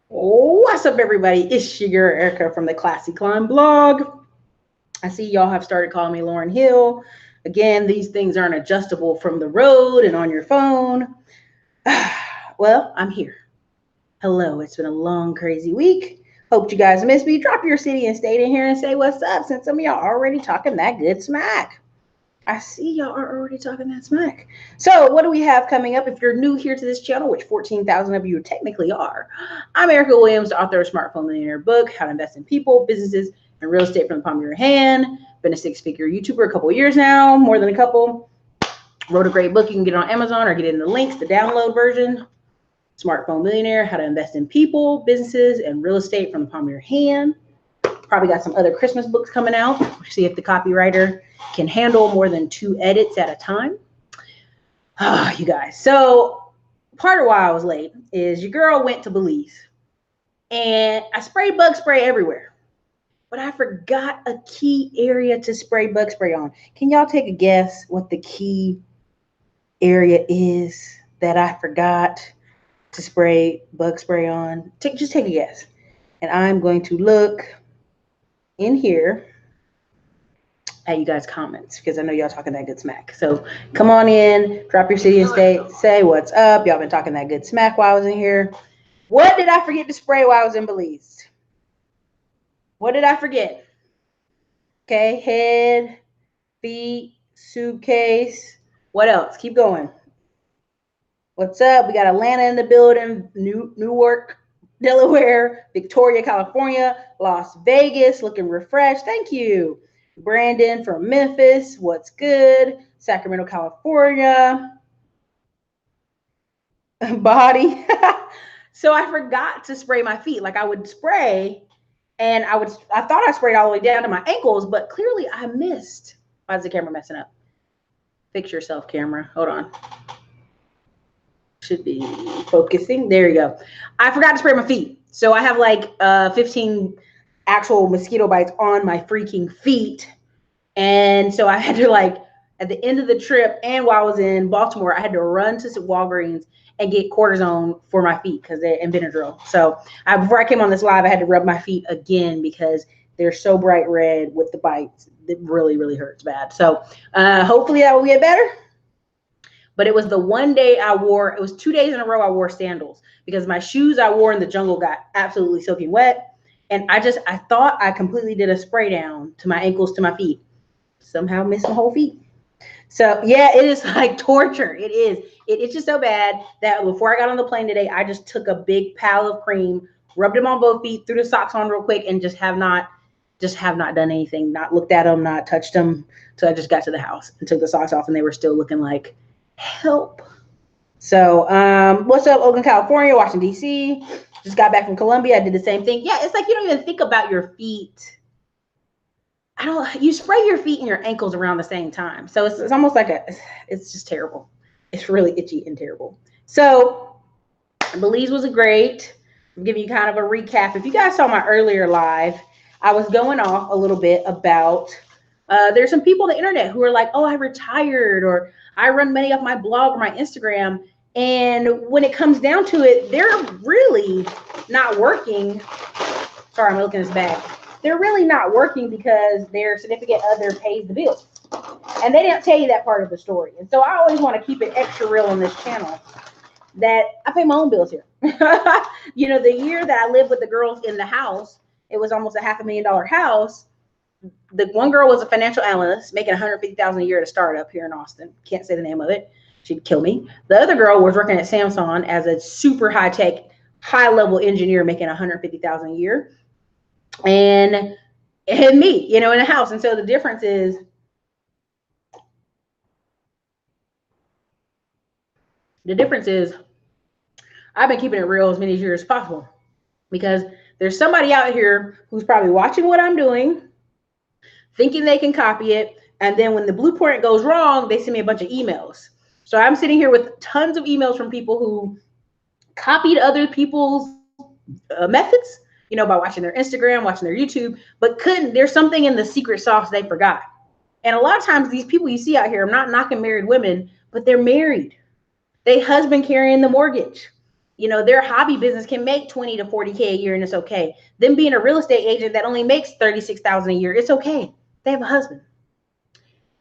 What's up, everybody? It's your girl Erica from the Classy Climb blog. I see y'all have started calling me Lauren Hill. Again, these things aren't adjustable from the road and on your phone. Well, I'm here. Hello, it's been a long, crazy week. Hope you guys missed me. Drop your city and state in here and say what's up, since some of y'all already talking that good smack. I see y'all are already talking that smack. So, what do we have coming up? If you're new here to this channel, which 14,000 of you technically are, I'm Erica Williams, the author of Smartphone Millionaire book, How to Invest in People, Businesses, and Real Estate from the Palm of Your Hand. Been a six-figure YouTuber a couple years now, more than a couple. Wrote a great book. You can get it on Amazon or get it in the links, the download version. Smartphone Millionaire, How to Invest in People, Businesses, and Real Estate from the Palm of Your Hand. Probably got some other Christmas books coming out. See if the copywriter can handle more than 2 edits at a time. You guys. So part of why I was late is your girl went to Belize and I sprayed bug spray everywhere, but I forgot a key area to spray bug spray on. Can y'all take a guess what the key area is that I forgot to spray bug spray on? Just take a guess. And I'm going to look in here at you guys' comments because I know y'all talking that good smack. So come on in, drop your city and state, say what's up. Y'all been talking that good smack while I was in here. What did I forget to spray while I was in Belize? What did I forget? Okay, head, feet, suitcase. What else? Keep going. What's up? We got Atlanta in the building, Newark, Delaware, Victoria, California, Las Vegas, looking refreshed. Thank you. Brandon from Memphis, what's good? Sacramento, California. Body. So I forgot to spray my feet. Like I would spray and I thought I sprayed all the way down to my ankles, but clearly I missed. Why is the camera messing up? Fix yourself, camera. Hold on. Should be focusing. There you go. I forgot to spray my feet. So I have like 15 actual mosquito bites on my freaking feet. And so I had to, like, at the end of the trip and while I was in Baltimore, I had to run to Walgreens and get cortisone for my feet because they're in Benadryl. So before I came on this live, I had to rub my feet again because they're so bright red with the bites. It really, really hurts bad. So hopefully that will get better. But it was the one day I wore, it was 2 days in a row I wore sandals because my shoes I wore in the jungle got absolutely soaking wet. And I thought I completely did a spray down to my ankles, to my feet. Somehow missed my whole feet. So yeah, it is like torture. It is. It's just so bad that before I got on the plane today, I just took a big pile of cream, rubbed them on both feet, threw the socks on real quick, and just have not done anything, not looked at them, not touched them. So I just got to the house and took the socks off and they were still looking like help. So what's up, Oakland, California, Washington, D.C. Just got back from Colombia. I did the same thing. Yeah, it's like you don't even think about your feet. You spray your feet and your ankles around the same time. So it's almost like it's just terrible. It's really itchy and terrible. So Belize was great. I'm giving you kind of a recap. If you guys saw my earlier live, I was going off a little bit about there's some people on the internet who are like, oh, I retired, or I run money off my blog or my Instagram. And when it comes down to it, they're really not working. Sorry, I'm looking at this bag. They're really not working because their significant other pays the bills. And they didn't tell you that part of the story. And so I always want to keep it extra real on this channel that I pay my own bills here. You know, the year that I lived with the girls in the house, it was almost a $500,000 house. The one girl was a financial analyst making $150,000 a year at a startup here in Austin. Can't say the name of it. She'd kill me. The other girl was working at Samsung as a super high-tech, high-level engineer making $150,000 a year. And me, you know, in a house. And so the difference is I've been keeping it real as many years as possible because there's somebody out here who's probably watching what I'm doing, thinking they can copy it. And then when the blueprint goes wrong, they send me a bunch of emails. So I'm sitting here with tons of emails from people who copied other people's methods, you know, by watching their Instagram, watching their YouTube, but there's something in the secret sauce they forgot. And a lot of times these people you see out here, I'm not knocking married women, but they're married. They husband carrying the mortgage. You know, their hobby business can make 20 to 40K a year, and it's okay. Them being a real estate agent that only makes 36,000 a year, it's okay. They have a husband.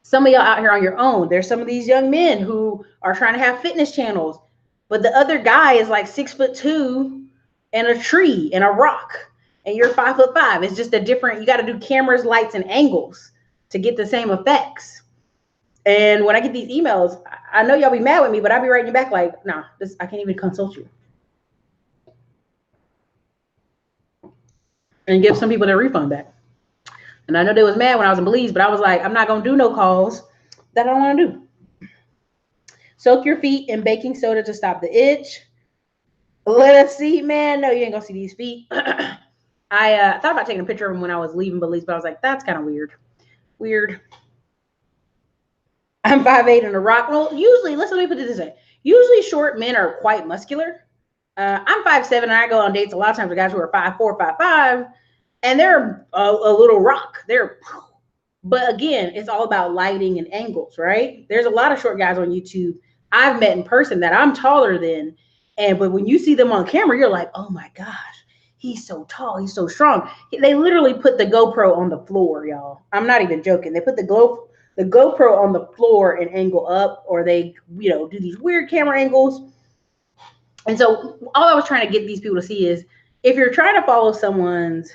Some of y'all out here on your own. There's some of these young men who are trying to have fitness channels, but the other guy is like 6'2" and a tree and a rock, and you're 5'5". It's just a different. You got to do cameras, lights, and angles to get the same effects. And when I get these emails, I know y'all be mad with me, but I'll be writing you back like, nah, this, I can't even consult you. And give some people their refund back. And I know they was mad when I was in Belize, but I was like, I'm not gonna do no calls that I don't want to do. Soak your feet in baking soda to stop the itch. Let us see, man. No, you ain't gonna see these feet. I thought about taking a picture of them when I was leaving Belize, but I was like, that's kind of weird. Weird. I'm 5'8" and a rock. Well, usually, let me put it this way. Usually short men are quite muscular. I'm 5'7" and I go on dates a lot of times with guys who are 5'4", 5'5", and they're a little rock. But again, it's all about lighting and angles, right? There's a lot of short guys on YouTube I've met in person that I'm taller than, but when you see them on camera, you're like, oh my gosh, he's so tall, he's so strong. They literally put the GoPro on the floor, y'all. I'm not even joking. They put the GoPro on the floor and angle up, or they, do these weird camera angles. And so all I was trying to get these people to see is, if you're trying to follow someone's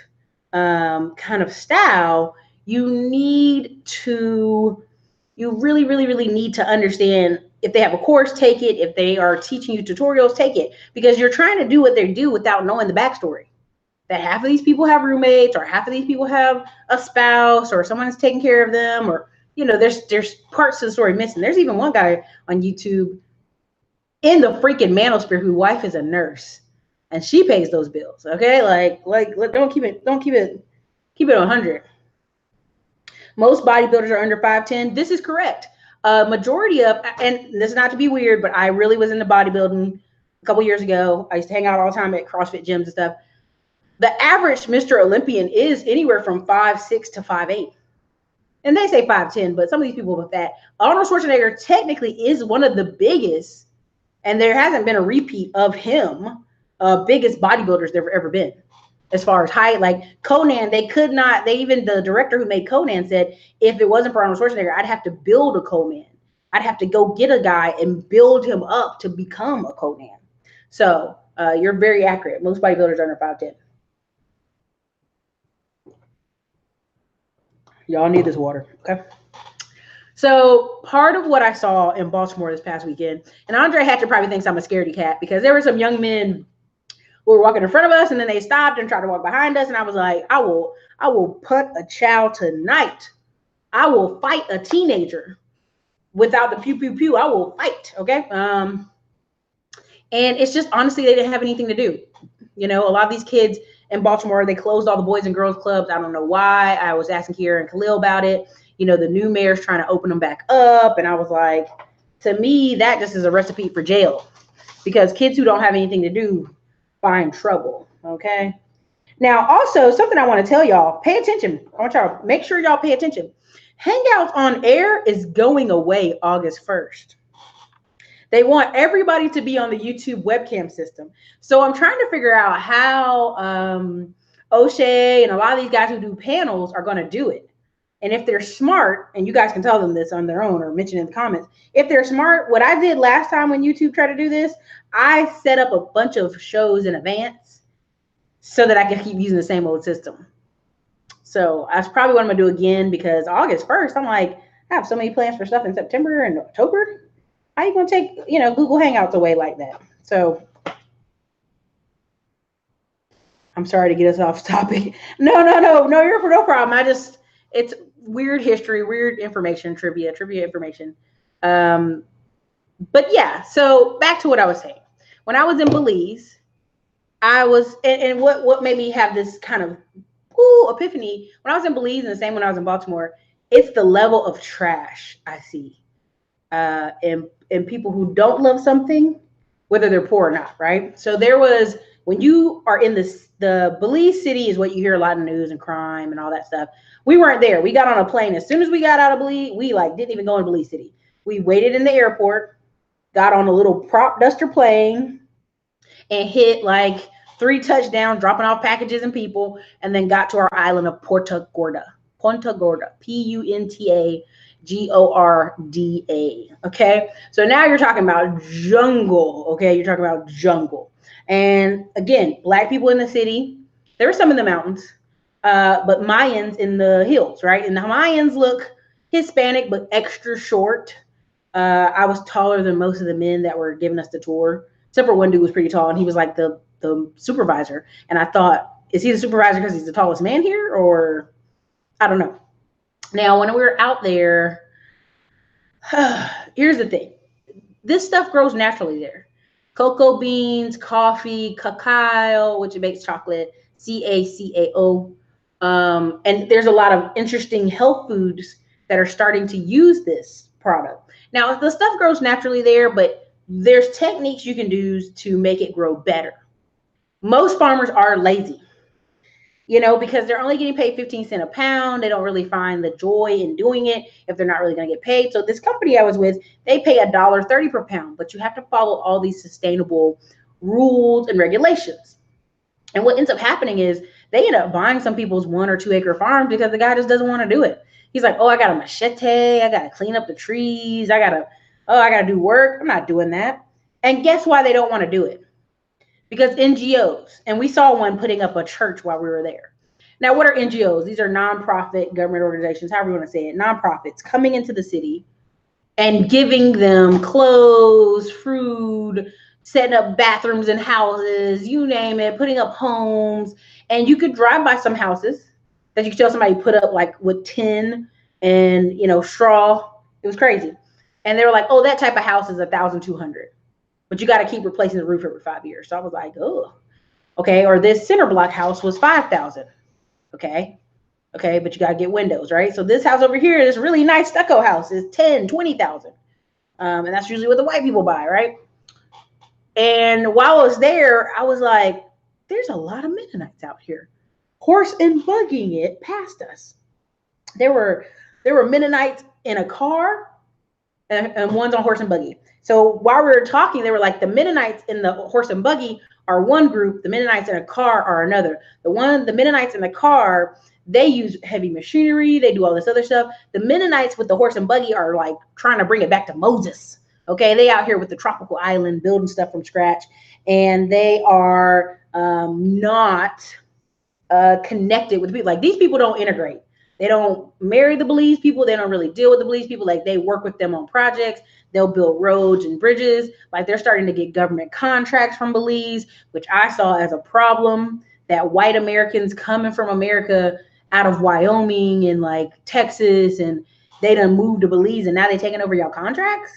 kind of style, you really, really, really need to understand, if they have a course, take it. If they are teaching you tutorials, take it, because you're trying to do what they do without knowing the backstory. That half of these people have roommates, or half of these people have a spouse, or someone is taking care of them, or, there's parts of the story missing. There's even one guy on YouTube in the freaking manosphere whose wife is a nurse, and she pays those bills. Okay, don't keep it 100. Most bodybuilders are under 5'10". This is correct. Majority of, and this is not to be weird, but I really was into bodybuilding a couple years ago. I used to hang out all the time at CrossFit gyms and stuff. The average Mr. Olympian is anywhere from 5'6" to 5'8". And they say 5'10", but some of these people with that. Arnold Schwarzenegger technically is one of the biggest, and there hasn't been a repeat of him, biggest bodybuilders there ever been. As far as height, like Conan, even the director who made Conan said, if it wasn't for Arnold Schwarzenegger, I'd have to build a Conan. I'd have to go get a guy and build him up to become a Conan. So you're very accurate. Most bodybuilders are under 5'10". Y'all need this water, okay? So part of what I saw in Baltimore this past weekend, and Andre Hatcher probably thinks I'm a scaredy cat, because there were some young men who were walking in front of us, and then they stopped and tried to walk behind us, and I was like, I will put a child tonight. I will fight a teenager without the pew pew pew. I will fight, okay? And it's just, honestly, they didn't have anything to do. A lot of these kids in Baltimore, they closed all the boys and girls clubs. I don't know why. I was asking Kiera and Khalil about it. The new mayor's trying to open them back up. And I was like, to me, that just is a recipe for jail, because kids who don't have anything to do find trouble, okay? Now, also, something I want to tell y'all, pay attention. I want y'all, make sure y'all pay attention. Hangouts on Air is going away August 1st. They want everybody to be on the YouTube webcam system. So I'm trying to figure out how O'Shea and a lot of these guys who do panels are going to do it. And if they're smart, and you guys can tell them this on their own or mention in the comments, if they're smart, what I did last time when YouTube tried to do this, I set up a bunch of shows in advance so that I can keep using the same old system. So that's probably what I'm going to do again, because August 1st, I'm like, I have so many plans for stuff in September and October. How are you going to take, Google Hangouts away like that? So I'm sorry to get us off topic. No, you're no problem. It's weird history, weird information, trivia information. But yeah, so back to what I was saying. When I was in Belize, and what made me have this kind of epiphany, when I was in Belize, and the same when I was in Baltimore, it's the level of trash I see in people who don't love something, whether they're poor or not, right? So when you are in the Belize city is what you hear a lot in the news, and crime and all that stuff. We weren't there. We got on a plane. As soon as we got out of Belize, we didn't even go in Belize city. We waited in the airport, got on a little prop duster plane, and hit like 3 touchdowns, dropping off packages and people, and then got to our island of Punta Gorda. Punta Gorda, Puntagorda. Okay, so now you're talking about jungle. Okay, you're talking about jungle, and again, black people in the city. There were some in the mountains, but Mayans in the hills, right? And the Mayans look Hispanic but extra short. I was taller than most of the men that were giving us the tour, except for one dude was pretty tall, and he was like the supervisor. And I thought, is he the supervisor because he's the tallest man here, or I don't know. Now, when we were out there, here's the thing: this stuff grows naturally there. Cocoa beans, coffee, cacao, which makes chocolate, CACAO. And there's a lot of interesting health foods that are starting to use this product. Now, the stuff grows naturally there, but there's techniques you can do to make it grow better. Most farmers are lazy, because they're only getting paid 15 cents a pound. They don't really find the joy in doing it if they're not really going to get paid. So this company I was with, they pay $1.30 per pound, but you have to follow all these sustainable rules and regulations. And what ends up happening is they end up buying some people's 1 or 2 acre farms because the guy just doesn't want to do it. He's like, oh, I got a machete. I got to clean up the trees. I got to do work. I'm not doing that. And guess why they don't want to do it? Because NGOs, and we saw one putting up a church while we were there. Now, what are NGOs? These are nonprofit government organizations, however you want to say it, nonprofits coming into the city and giving them clothes, food, setting up bathrooms and houses, you name it, putting up homes. And you could drive by some houses that you could tell somebody put up like with tin and, straw. It was crazy. And they were like, oh, that type of house is $1,200. But you got to keep replacing the roof every 5 years. So I was like, oh, okay. Or this center block house was $5,000. Okay. But you got to get windows, right? So this house over here, this really nice stucco house is $10,000, $20,000. And that's usually what the white people buy, right? And while I was there, I was like, there's a lot of Mennonites out here, horse and buggying it past us. There were Mennonites in a car and one's on horse and buggy. So while we were talking, they were like, the Mennonites in the horse and buggy are one group. The Mennonites in a car are another. The Mennonites in the car, they use heavy machinery. They do all this other stuff. The Mennonites with the horse and buggy are like trying to bring it back to Moses. Okay, they out here with the tropical island building stuff from scratch, and they are not connected with people. Like, these people don't integrate. They don't marry the Belize people. They don't really deal with the Belize people. Like, they work with them on projects. They'll build roads and bridges. Like, they're starting to get government contracts from Belize, which I saw as a problem, that white Americans coming from America out of Wyoming and like Texas, and they done moved to Belize, and now they taking over y'all contracts.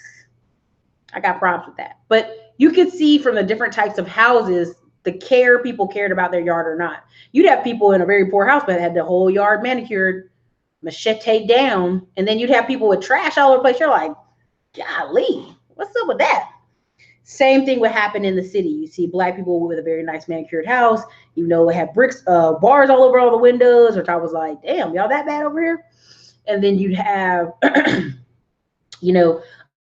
I got problems with that. But you could see from the different types of houses, the care people cared about their yard or not. You'd have people in a very poor house, but had the whole yard manicured, machete down. And then you'd have people with trash all over the place. You're like, golly, what's up with that? Same thing would happen in the city. You see black people with a very nice manicured house, it had bricks, bars all over all the windows, which I was like, damn, y'all that bad over here? And then you'd have,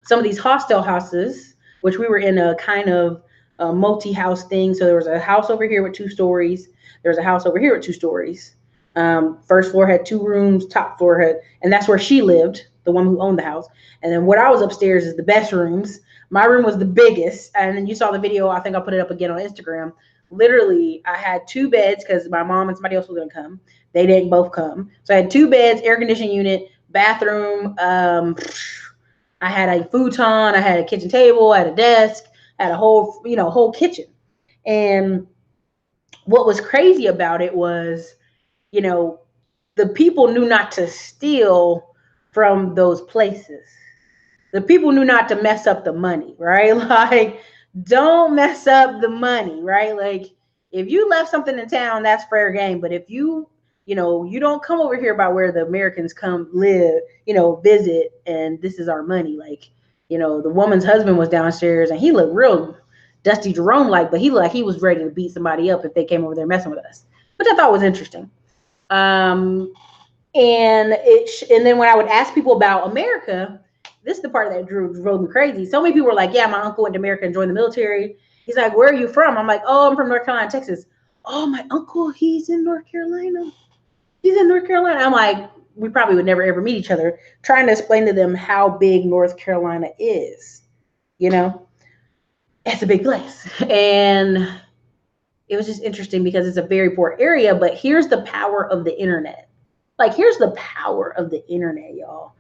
some of these hostel houses, which we were in a kind of multi-house thing. So there was a house over here with 2 stories. There was a house over here with 2 stories. First floor had 2 rooms, top floor had, and that's where she lived, the woman who owned the house. And then what I was upstairs is the best rooms. My room was the biggest. And then you saw the video, I think I'll put it up again on Instagram. Literally, I had 2 beds because my mom and somebody else was going to come. They didn't both come. So I had 2 beds, air conditioning unit, bathroom. I had a futon, I had a kitchen table, I had a desk, I had a whole kitchen. And what was crazy about it was, the people knew not to steal from those places. The people knew not to mess up the money, right? Like, don't mess up the money, right? Like, if you left something in town, that's fair game. But if you don't come over here by where the Americans come live, visit, and this is our money. Like, the woman's husband was downstairs and he looked real Dusty Jerome like, but he looked like he was ready to beat somebody up if they came over there messing with us, which I thought was interesting. And then when I would ask people about America, this is the part that drove me crazy. So many people were like, yeah, my uncle went to America and joined the military. He's He's like, where are you from? I'm like, oh, I'm from North Carolina, Texas. Oh, my uncle, he's in North Carolina. He's in North Carolina. I'm like, we probably would never ever meet each other, trying to explain to them how big North Carolina is. You know, it's a big place. And it was just interesting because it's a very poor area, but here's the power of the internet. Like, here's the power of the internet, y'all.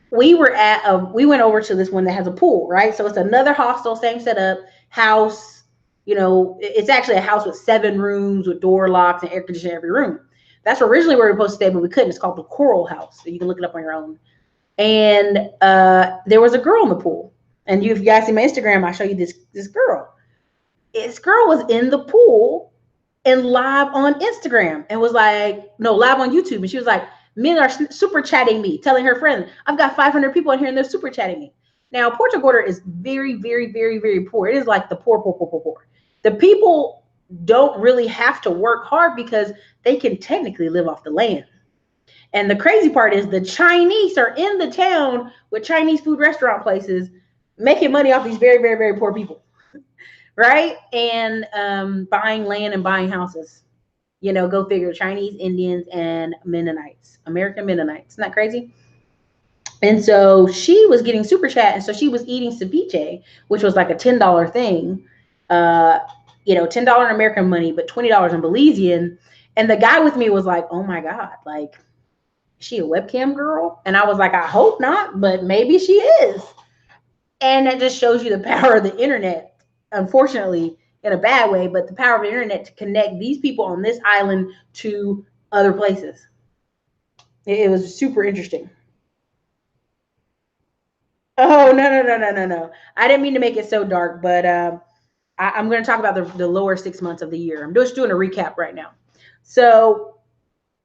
We went over to this one that has a pool, right? So it's another hostel, same setup, house. You know, it's actually a house with 7 rooms with door locks and air conditioning in every room. That's originally where we were supposed to stay, but we couldn't. It's called the Coral House. So you can look it up on your own. And there was a girl in the pool. And if you guys see my Instagram, I'll show you this girl. This girl was in the pool and live on Instagram and was like, no, live on YouTube. And she was like, men are super chatting me, telling her friends, I've got 500 people in here and they're super chatting me. Now, Puerto Gorda is very, very, very, very poor. It is like the poor, poor, poor, poor, poor. The people don't really have to work hard because they can technically live off the land. And the crazy part is the Chinese are in the town with Chinese food restaurant places making money off these very, very, very poor people. Right? And buying land and buying houses. You know, go figure. Chinese, Indians, and Mennonites. American Mennonites. Isn't that crazy? And so she was getting super chat. And so she was eating ceviche, which was like a $10 thing. You know, $10 in American money, but $20 in Belizean. And the guy with me was like, oh my God, like, is she a webcam girl? And I was like, I hope not, but maybe she is. And that just shows you the power of the internet, unfortunately, in a bad way, but the power of the internet to connect these people on this island to other places. It was super interesting. Oh, no. I didn't mean to make it so dark, but I'm going to talk about the lower 6 months of the year. I'm just doing a recap right now. So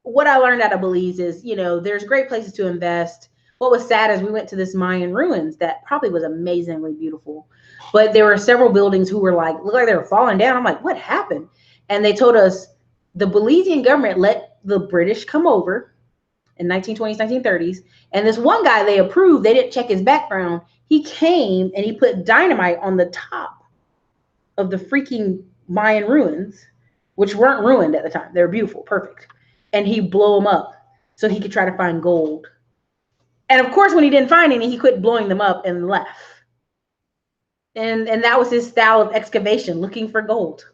what I learned out of Belize is, you know, there's great places to invest. What was sad is we went to this Mayan ruins that probably was amazingly beautiful, but there were several buildings who were like, look like they were falling down. I'm like, what happened? And they told us the Belizean government let the British come over in 1920s, 1930s. And this one guy they approved, they didn't check his background. He came and he put dynamite on the top of the freaking Mayan ruins, which weren't ruined at the time. They were beautiful, perfect. And he blew them up so he could try to find gold. And of course, when he didn't find any, he quit blowing them up and left. And that was his style of excavation, looking for gold.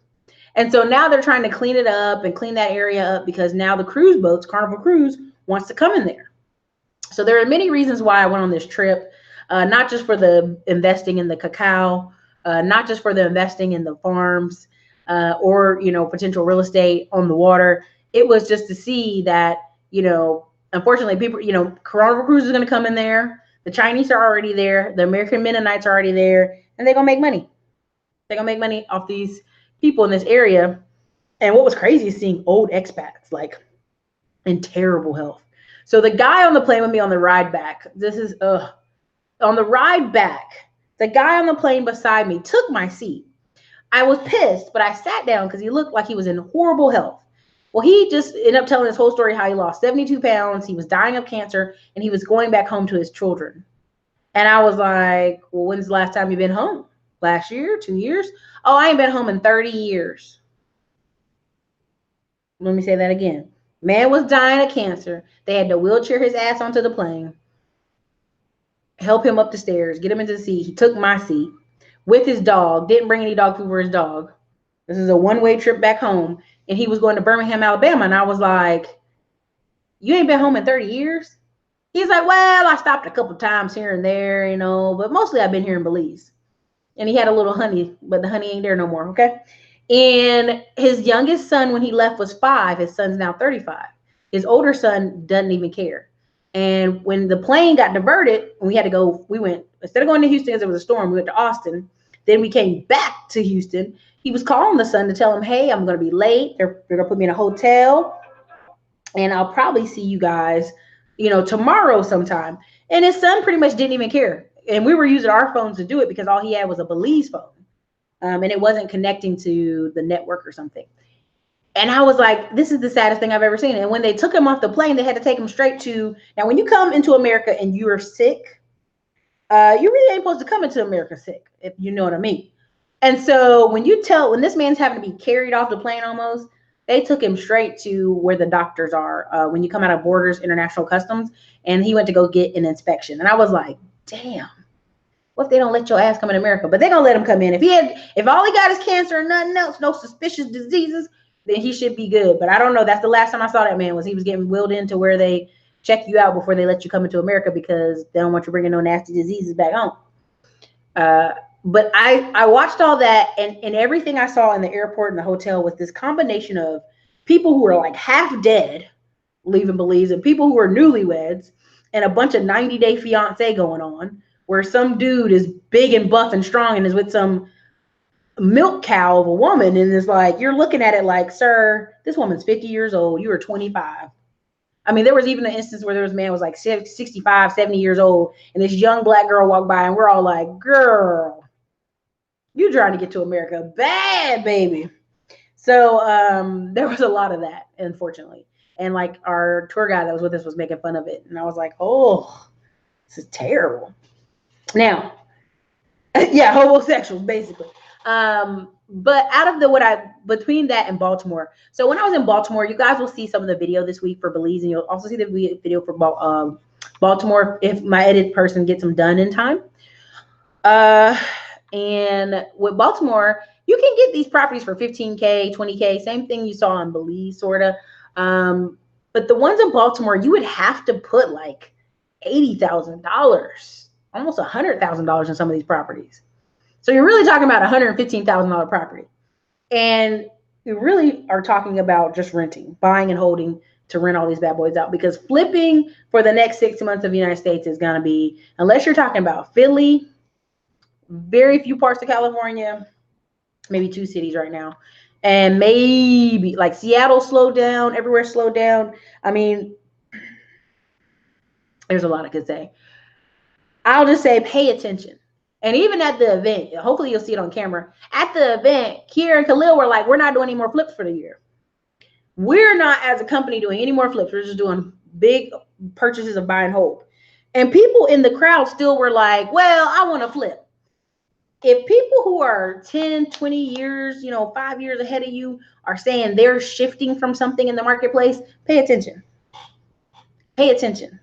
And so now they're trying to clean it up and clean that area up because now the cruise boats, Carnival Cruise, wants to come in there. So there are many reasons why I went on this trip, not just for the investing in the cacao, not just for the investing in the farms or, you know, potential real estate on the water. It was just to see that, you know, unfortunately, people, you know, Carnival Cruise is going to come in there. The Chinese are already there. The American Mennonites are already there. And they're going to make money. They're going to make money off these people in this area. And what was crazy is seeing old expats, like, in terrible health. So the guy on the plane with me on the ride back, on the ride back, the guy on the plane beside me took my seat. I was pissed, but I sat down because he looked like he was in horrible health. Well, he just ended up telling his whole story, how he lost 72 pounds. He was dying of cancer and he was going back home to his children. And I was like, well, when's the last time you've been home? Last year, 2 years? Oh, I ain't been home in 30 years. Let me say that again. Man was dying of cancer. They had to wheelchair his ass onto the plane, help him up the stairs, get him into the seat. He took my seat with his dog, didn't bring any dog food for his dog. This is a one-way trip back home. And he was going to Birmingham, Alabama. And I was like, you ain't been home in 30 years? He's like, well, I stopped a couple times here and there, you know, but mostly I've been here in Belize. And he had a little honey, but the honey ain't there no more, okay? And his youngest son, when he left, was 5. His son's now 35. His older son doesn't even care. And when the plane got diverted, and we had to go, we went, instead of going to Houston because there was a storm, we went to Austin. Then we came back to Houston. He was calling the son to tell him, hey, I'm going to be late. They're going to put me in a hotel. And I'll probably see you guys, you know, tomorrow sometime. And his son pretty much didn't even care. And we were using our phones to do it because all he had was a Belize phone. And it wasn't connecting to the network or something. And I was like, this is the saddest thing I've ever seen. And when they took him off the plane, they had to take him straight to, now when you come into America and you're sick, you really ain't supposed to come into America sick, if you know what I mean. And so when this man's having to be carried off the plane almost, they took him straight to where the doctors are when you come out of Borders International Customs, and he went to go get an inspection. And I was like, damn, what if they don't let your ass come in America? But they're gonna let him come in. If all he got is cancer and nothing else, no suspicious diseases, then he should be good. But I don't know. That's the last time I saw that man, was he was getting wheeled into where they check you out before they let you come into America, because they don't want you bringing no nasty diseases back home. But I watched all that, and everything I saw in the airport and the hotel was this combination of people who are like half dead leaving Belize, and people who are newlyweds, and a bunch of 90-day fiance going on, where some dude is big and buff and strong and is with some milk cow of a woman, and it's like, you're looking at it like, sir, this woman's 50 years old, you are 25. I mean, there was even an instance where there was a man who was like 65, 70 years old, and this young black girl walked by, and we're all like, girl, you trying to get to America bad, baby. So there was a lot of that, unfortunately. And like our tour guide that was with us was making fun of it. And I was like, oh, this is terrible. Now, yeah, homosexuals, basically. But out of between that and Baltimore. So when I was in Baltimore, you guys will see some of the video this week for Belize, and you'll also see the video for Baltimore if my edit person gets them done in time. And with Baltimore, you can get these properties for $15K, $20K, same thing you saw in Belize, sort of. But the ones in Baltimore, you would have to put like $80,000, almost $100,000 in some of these properties. So you're really talking about $115,000 property. And you really are talking about just renting, buying and holding to rent all these bad boys out, because flipping for the next 6 months of the United States is going to be, unless you're talking about Philly, very few parts of California, maybe 2 cities right now, and maybe like Seattle slowed down, everywhere slowed down. I mean, there's a lot I could say. I'll just say pay attention. And even at the event, hopefully you'll see it on camera. At the event, Kiera and Khalil were like, we're not doing any more flips for the year. We're not, as a company, doing any more flips. We're just doing big purchases of buy and hold. And people in the crowd still were like, well, I want to flip. If people who are 10, 20 years, 5 years ahead of you are saying they're shifting from something in the marketplace, pay attention. Pay attention.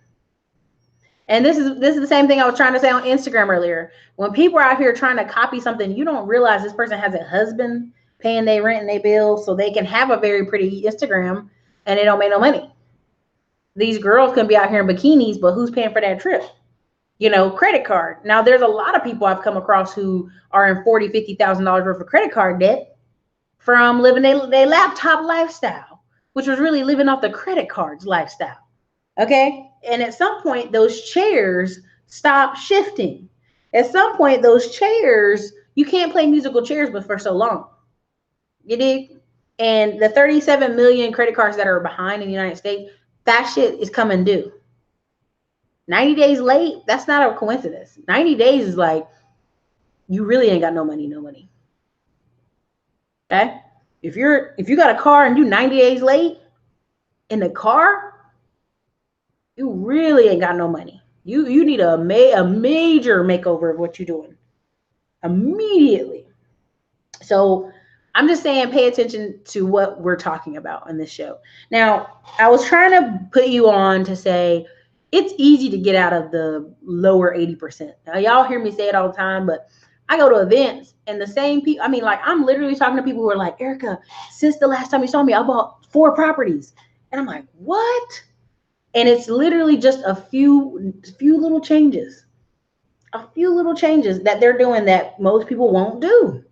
And this is the same thing I was trying to say on Instagram earlier. When people are out here trying to copy something, you don't realize this person has a husband paying their rent and their bills so they can have a very pretty Instagram and they don't make no money. These girls can be out here in bikinis, but who's paying for that trip? Credit card. Now, there's a lot of people I've come across who are in $40,000, $50,000 worth of credit card debt from living their laptop lifestyle, which was really living off the credit cards lifestyle. Okay. And at some point, those chairs stop shifting. At some point, those chairs, you can't play musical chairs but for so long. You dig? And the 37 million credit cards that are behind in the United States, that shit is coming due. 90 days late, that's not a coincidence. 90 days is like, you really ain't got no money. Okay? If you got a car and you 90 days late in the car, you really ain't got no money. You need a major makeover of what you're doing immediately. So I'm just saying, pay attention to what we're talking about on this show. Now, I was trying to put you on to say it's easy to get out of the lower 80%. Now, y'all hear me say it all the time, but I go to events and the same people. I mean, like, I'm literally talking to people who are like, Erica, since the last time you saw me, I bought 4 properties. And I'm like, what? And it's literally just a few little changes. A few little changes that they're doing that most people won't do.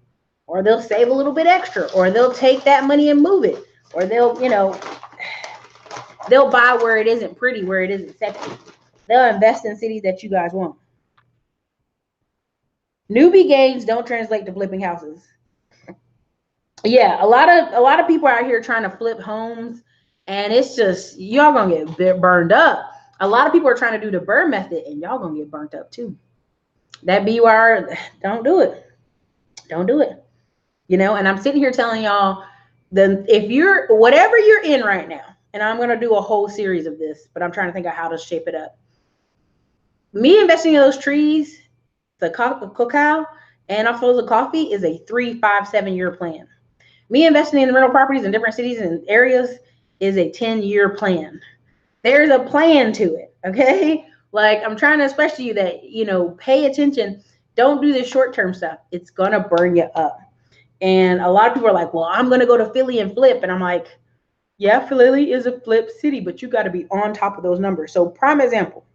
Or they'll save a little bit extra. Or they'll take that money and move it. Or they'll, they'll buy where it isn't pretty, where it isn't sexy. They'll invest in cities that you guys want. Newbie gains don't translate to flipping houses. Yeah, a lot of people out here trying to flip homes. And it's just, y'all gonna get burned up. A lot of people are trying to do the BRRRR method, and y'all gonna get burnt up too. That BUR, don't do it. Don't do it. And I'm sitting here telling y'all, if you're, whatever you're in right now, and I'm gonna do a whole series of this, but I'm trying to think of how to shape it up. Me investing in those trees, the cacao, And also the coffee is a 3, 5, 7 year plan. Me investing in rental properties in different cities and areas is a 10-year plan. There's a plan to it, okay? Like, I'm trying to express to you that, pay attention. Don't do this short-term stuff. It's going to burn you up. And a lot of people are like, well, I'm going to go to Philly and flip. And I'm like, yeah, Philly is a flip city, but you got to be on top of those numbers. So prime example,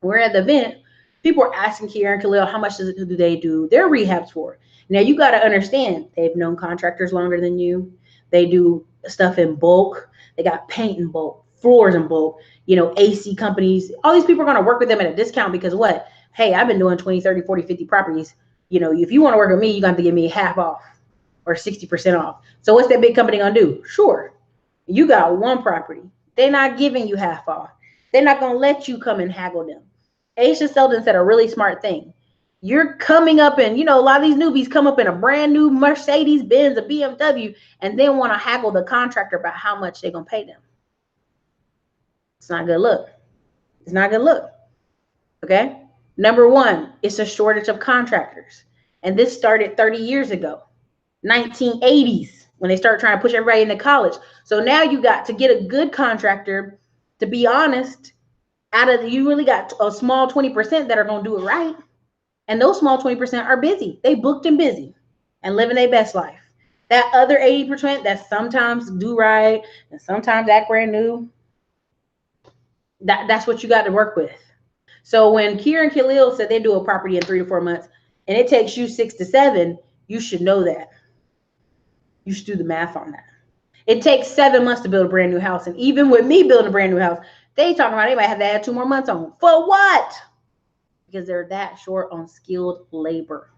we're at the event. People are asking Kiera and Khalil, how much do they do their rehabs for? Now, you got to understand, they've known contractors longer than you. They do stuff in bulk. They got paint in bulk, floors in bulk, AC companies. All these people are going to work with them at a discount because what? Hey, I've been doing 20, 30, 40, 50 properties. If you want to work with me, you got to give me half off or 60% off. So what's that big company going to do? Sure. You got one property. They're not giving you half off. They're not going to let you come and haggle them. Aisha Selden said a really smart thing. You're coming up in, a lot of these newbies come up in a brand new Mercedes Benz, a BMW, and then want to haggle the contractor about how much they're going to pay them. It's not a good look. It's not a good look. Okay? Number one, it's a shortage of contractors. And this started 30 years ago, 1980s, when they started trying to push everybody into college. So now you got to get a good contractor, to be honest, you really got a small 20% that are going to do it right. And those small 20% are busy. They booked and busy and living their best life. That other 80% that sometimes do right and sometimes act brand new, that's what you got to work with. So when Kiera and Khalil said they do a property in 3 to 4 months and it takes you 6 to 7, you should know that. You should do the math on that. It takes 7 months to build a brand new house. And even with me building a brand new house, they talking about they might have to add 2 more months on. For what? Because they're that short on skilled labor.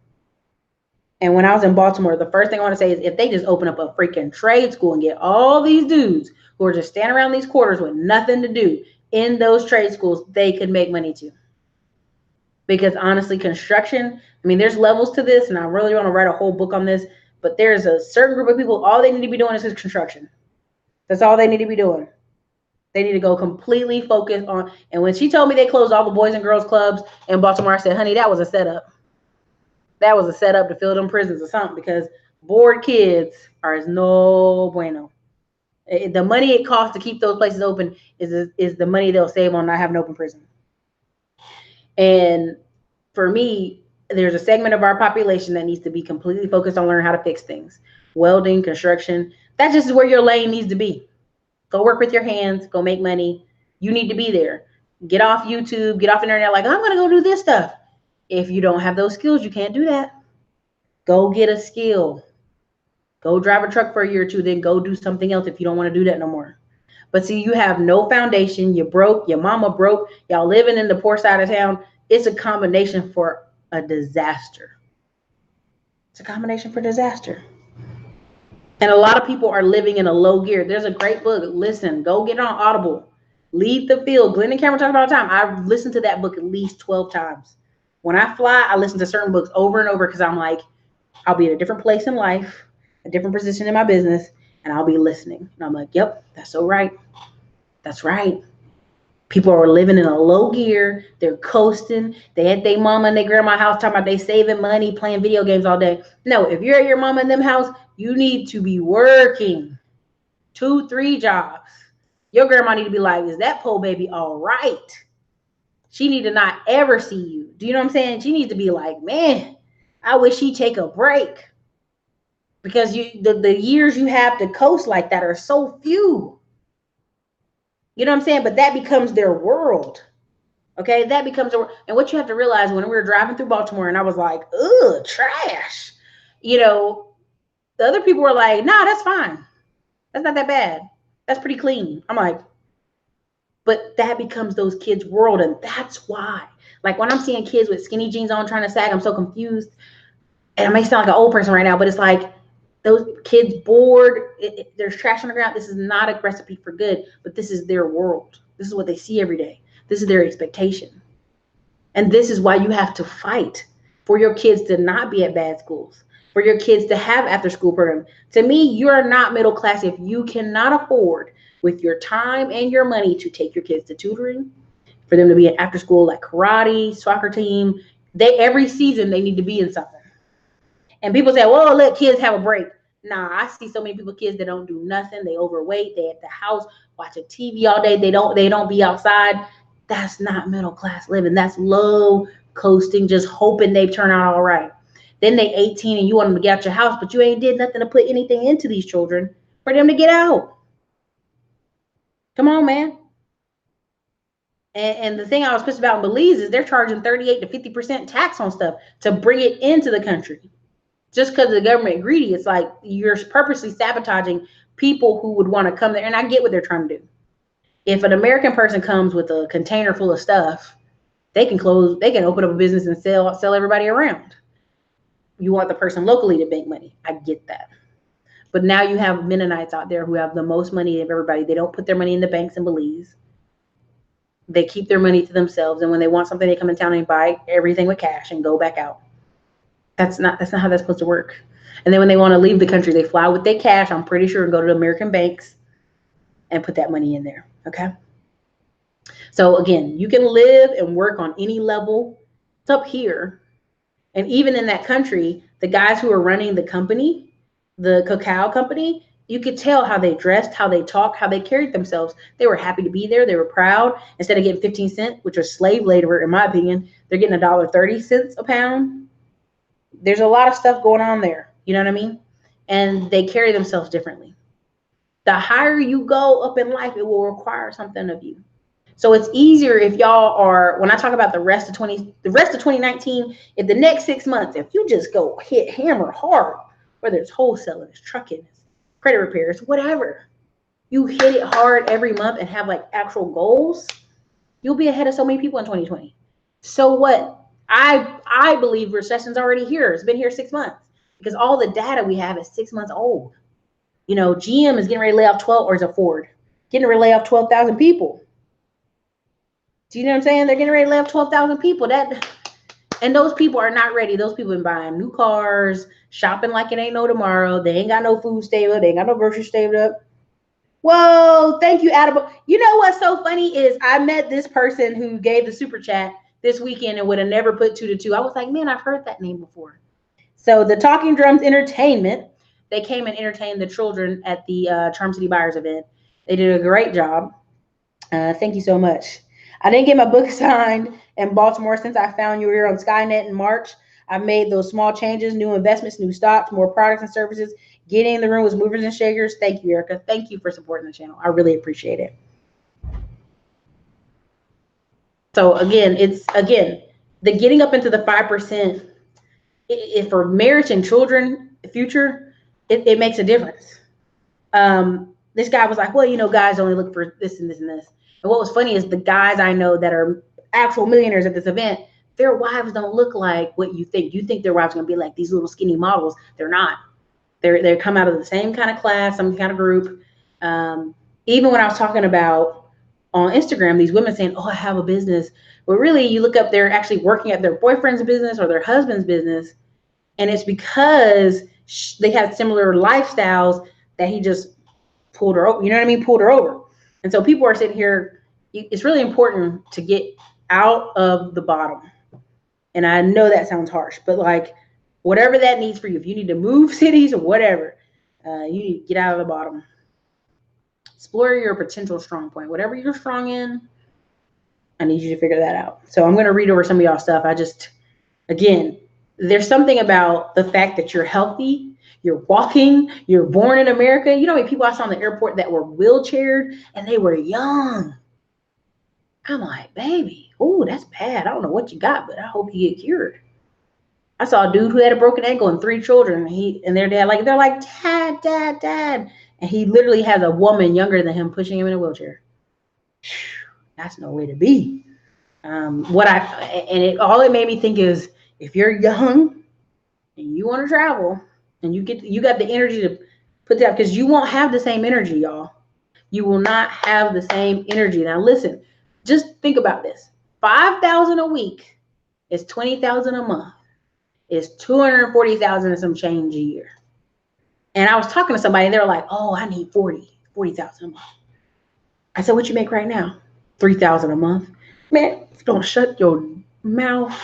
And when I was in Baltimore, the first thing I want to say is if they just open up a freaking trade school and get all these dudes who are just standing around these quarters with nothing to do in those trade schools, they could make money too. Because honestly, construction, there's levels to this, and I really want to write a whole book on this, but there's a certain group of people, all they need to be doing is construction. That's all they need to be doing. They need to go completely focused on, and when she told me they closed all the boys and girls clubs in Baltimore, I said, honey, that was a setup. That was a setup to fill them prisons or something, because bored kids are no bueno. The money it costs to keep those places open is the money they'll save on not having an open prison. And for me, there's a segment of our population that needs to be completely focused on learning how to fix things. Welding, construction, that just is where your lane needs to be. Go work with your hands, go make money. You need to be there. Get off YouTube, get off the internet like, I'm going to go do this stuff. If you don't have those skills, you can't do that. Go get a skill. Go drive a truck for a year or two, then go do something else if you don't want to do that no more. But see, you have no foundation. You're broke. Your mama broke. Y'all living in the poor side of town. It's a combination for a disaster. It's a combination for disaster. And a lot of people are living in a low gear. There's a great book. Listen, go get it on Audible. Lead the Field. Glenn and Cameron talk about it all the time. I've listened to that book at least 12 times. When I fly, I listen to certain books over and over because I'm like, I'll be in a different place in life, a different position in my business, and I'll be listening. And I'm like, yep, that's so right. That's right. People are living in a low gear. They're coasting. They at their mama and their grandma house talking about they saving money, playing video games all day. No, if you're at your mama and them house, you need to be working 2, 3 jobs. Your grandma need to be like, is that pole baby all right? She need to not ever see you. Do you know what I'm saying? She needs to be like, man, I wish she'd take a break. Because the years you have to coast like that are so few. You know what I'm saying? But that becomes their world. Okay, that becomes a, and what you have to realize when we were driving through Baltimore and I was like, ugh, trash. The other people were like, nah, that's fine. That's not that bad. That's pretty clean. I'm like, but that becomes those kids' world. And that's why, like when I'm seeing kids with skinny jeans on trying to sag, I'm so confused. And I may sound like an old person right now, but it's like those kids bored. There's trash on the ground. This is not a recipe for good, but this is their world. This is what they see every day. This is their expectation. And this is why you have to fight for your kids to not be at bad schools, for your kids to have after school program. To me, you're not middle class if you cannot afford with your time and your money to take your kids to tutoring, for them to be at after school like karate, soccer team. Every season they need to be in something. And people say, well, let kids have a break. Nah, I see so many people, kids that don't do nothing. They overweight. They at the house watching TV all day. They don't be outside. That's not middle class living. That's low coasting, just hoping they turn out all right. Then they 18 and you want them to get out your house, but you ain't did nothing to put anything into these children for them to get out. Come on, man. And the thing I was pissed about in Belize is they're charging 38 to 50% tax on stuff to bring it into the country. Just because the government greedy, it's like you're purposely sabotaging people who would want to come there. And I get what they're trying to do. If an American person comes with a container full of stuff, they can open up a business and sell everybody around. You want the person locally to make money. I get that. But now you have Mennonites out there who have the most money of everybody. They don't put their money in the banks in Belize. They keep their money to themselves. And when they want something, they come in town and buy everything with cash and go back out. That's not how that's supposed to work. And then when they want to leave the country, they fly with their cash, I'm pretty sure, and go to the American banks and put that money in there. Okay. So again, you can live and work on any level. It's up here. And even in that country, the guys who are running the company, the cacao company, you could tell how they dressed, how they talked, how they carried themselves. They were happy to be there. They were proud. Instead of getting 15 cents, which was slave labor, in my opinion, they're getting $1.30 a pound. There's a lot of stuff going on there. You know what I mean? And they carry themselves differently. The higher you go up in life, it will require something of you. So it's easier if y'all are, when I talk about the rest of 2019, if the next 6 months, if you just go hit hammer hard, whether it's wholesaling, it's trucking, it's credit repairs, whatever, you hit it hard every month and have like actual goals, you'll be ahead of so many people in 2020. So what? I believe recession's already here. It's been here 6 months because all the data we have is 6 months old. You know, GM is getting ready to lay off 12, or is it Ford? Getting ready to lay off 12,000 people. Do you know what I'm saying? They're getting ready to lay off 12,000 people. And those people are not ready. Those people have been buying new cars, shopping like it ain't no tomorrow. They ain't got no food stable. They ain't got no groceries stable up. Whoa, thank you, Adam. You know what's so funny is I met this person who gave the super chat this weekend and would have never put 2 to 2. I was like, man, I've heard that name before. So the Talking Drums Entertainment, they came and entertained the children at the Charm City Buyers event. They did a great job. Thank you so much. I didn't get my book signed in Baltimore since I found you here on Skynet in March. I've made those small changes, new investments, new stocks, more products and services. Getting in the room with movers and shakers. Thank you, Erica. Thank you for supporting the channel. I really appreciate it. So again, the getting up into the 5%, if for marriage and children, future, it makes a difference. This guy was like, well, you know, guys only look for this and this and this. And what was funny is the guys I know that are actual millionaires at this event, their wives don't look like what you think. You think their wives are gonna be like these little skinny models. They're not. They come out of the same kind of class, some kind of group. Even when I was talking about on Instagram, these women saying, oh, I have a business. But really, you look up, they're actually working at their boyfriend's business or their husband's business. And it's because they have similar lifestyles that he just pulled her over. You know what I mean? Pulled her over. And so people are sitting here. It's really important to get out of the bottom. And I know that sounds harsh, but like whatever that needs for you, if you need to move cities or whatever, you need to get out of the bottom. Explore your potential strong point. Whatever you're strong in, I need you to figure that out. So I'm going to read over some of y'all stuff. Again, there's something about the fact that you're healthy, you're walking, you're born in America. You know how many people I saw in the airport that were wheelchaired and they were young? I'm like, baby, oh, that's bad. I don't know what you got, but I hope you get cured. I saw a dude who had a broken ankle and 3 children. And their dad, they're like, dad. And he literally has a woman younger than him pushing him in a wheelchair. That's no way to be. All it made me think is, if you're young and you want to travel and you got the energy to put that, because you won't have the same energy, y'all. You will not have the same energy. Now listen, just think about this. 5,000 a week is 20,000 a month. Is 240,000 and some change a year. And I was talking to somebody and they were like, oh, I need 40,000 a month. I said, what you make right now? 3,000 a month. Man, don't shut your mouth.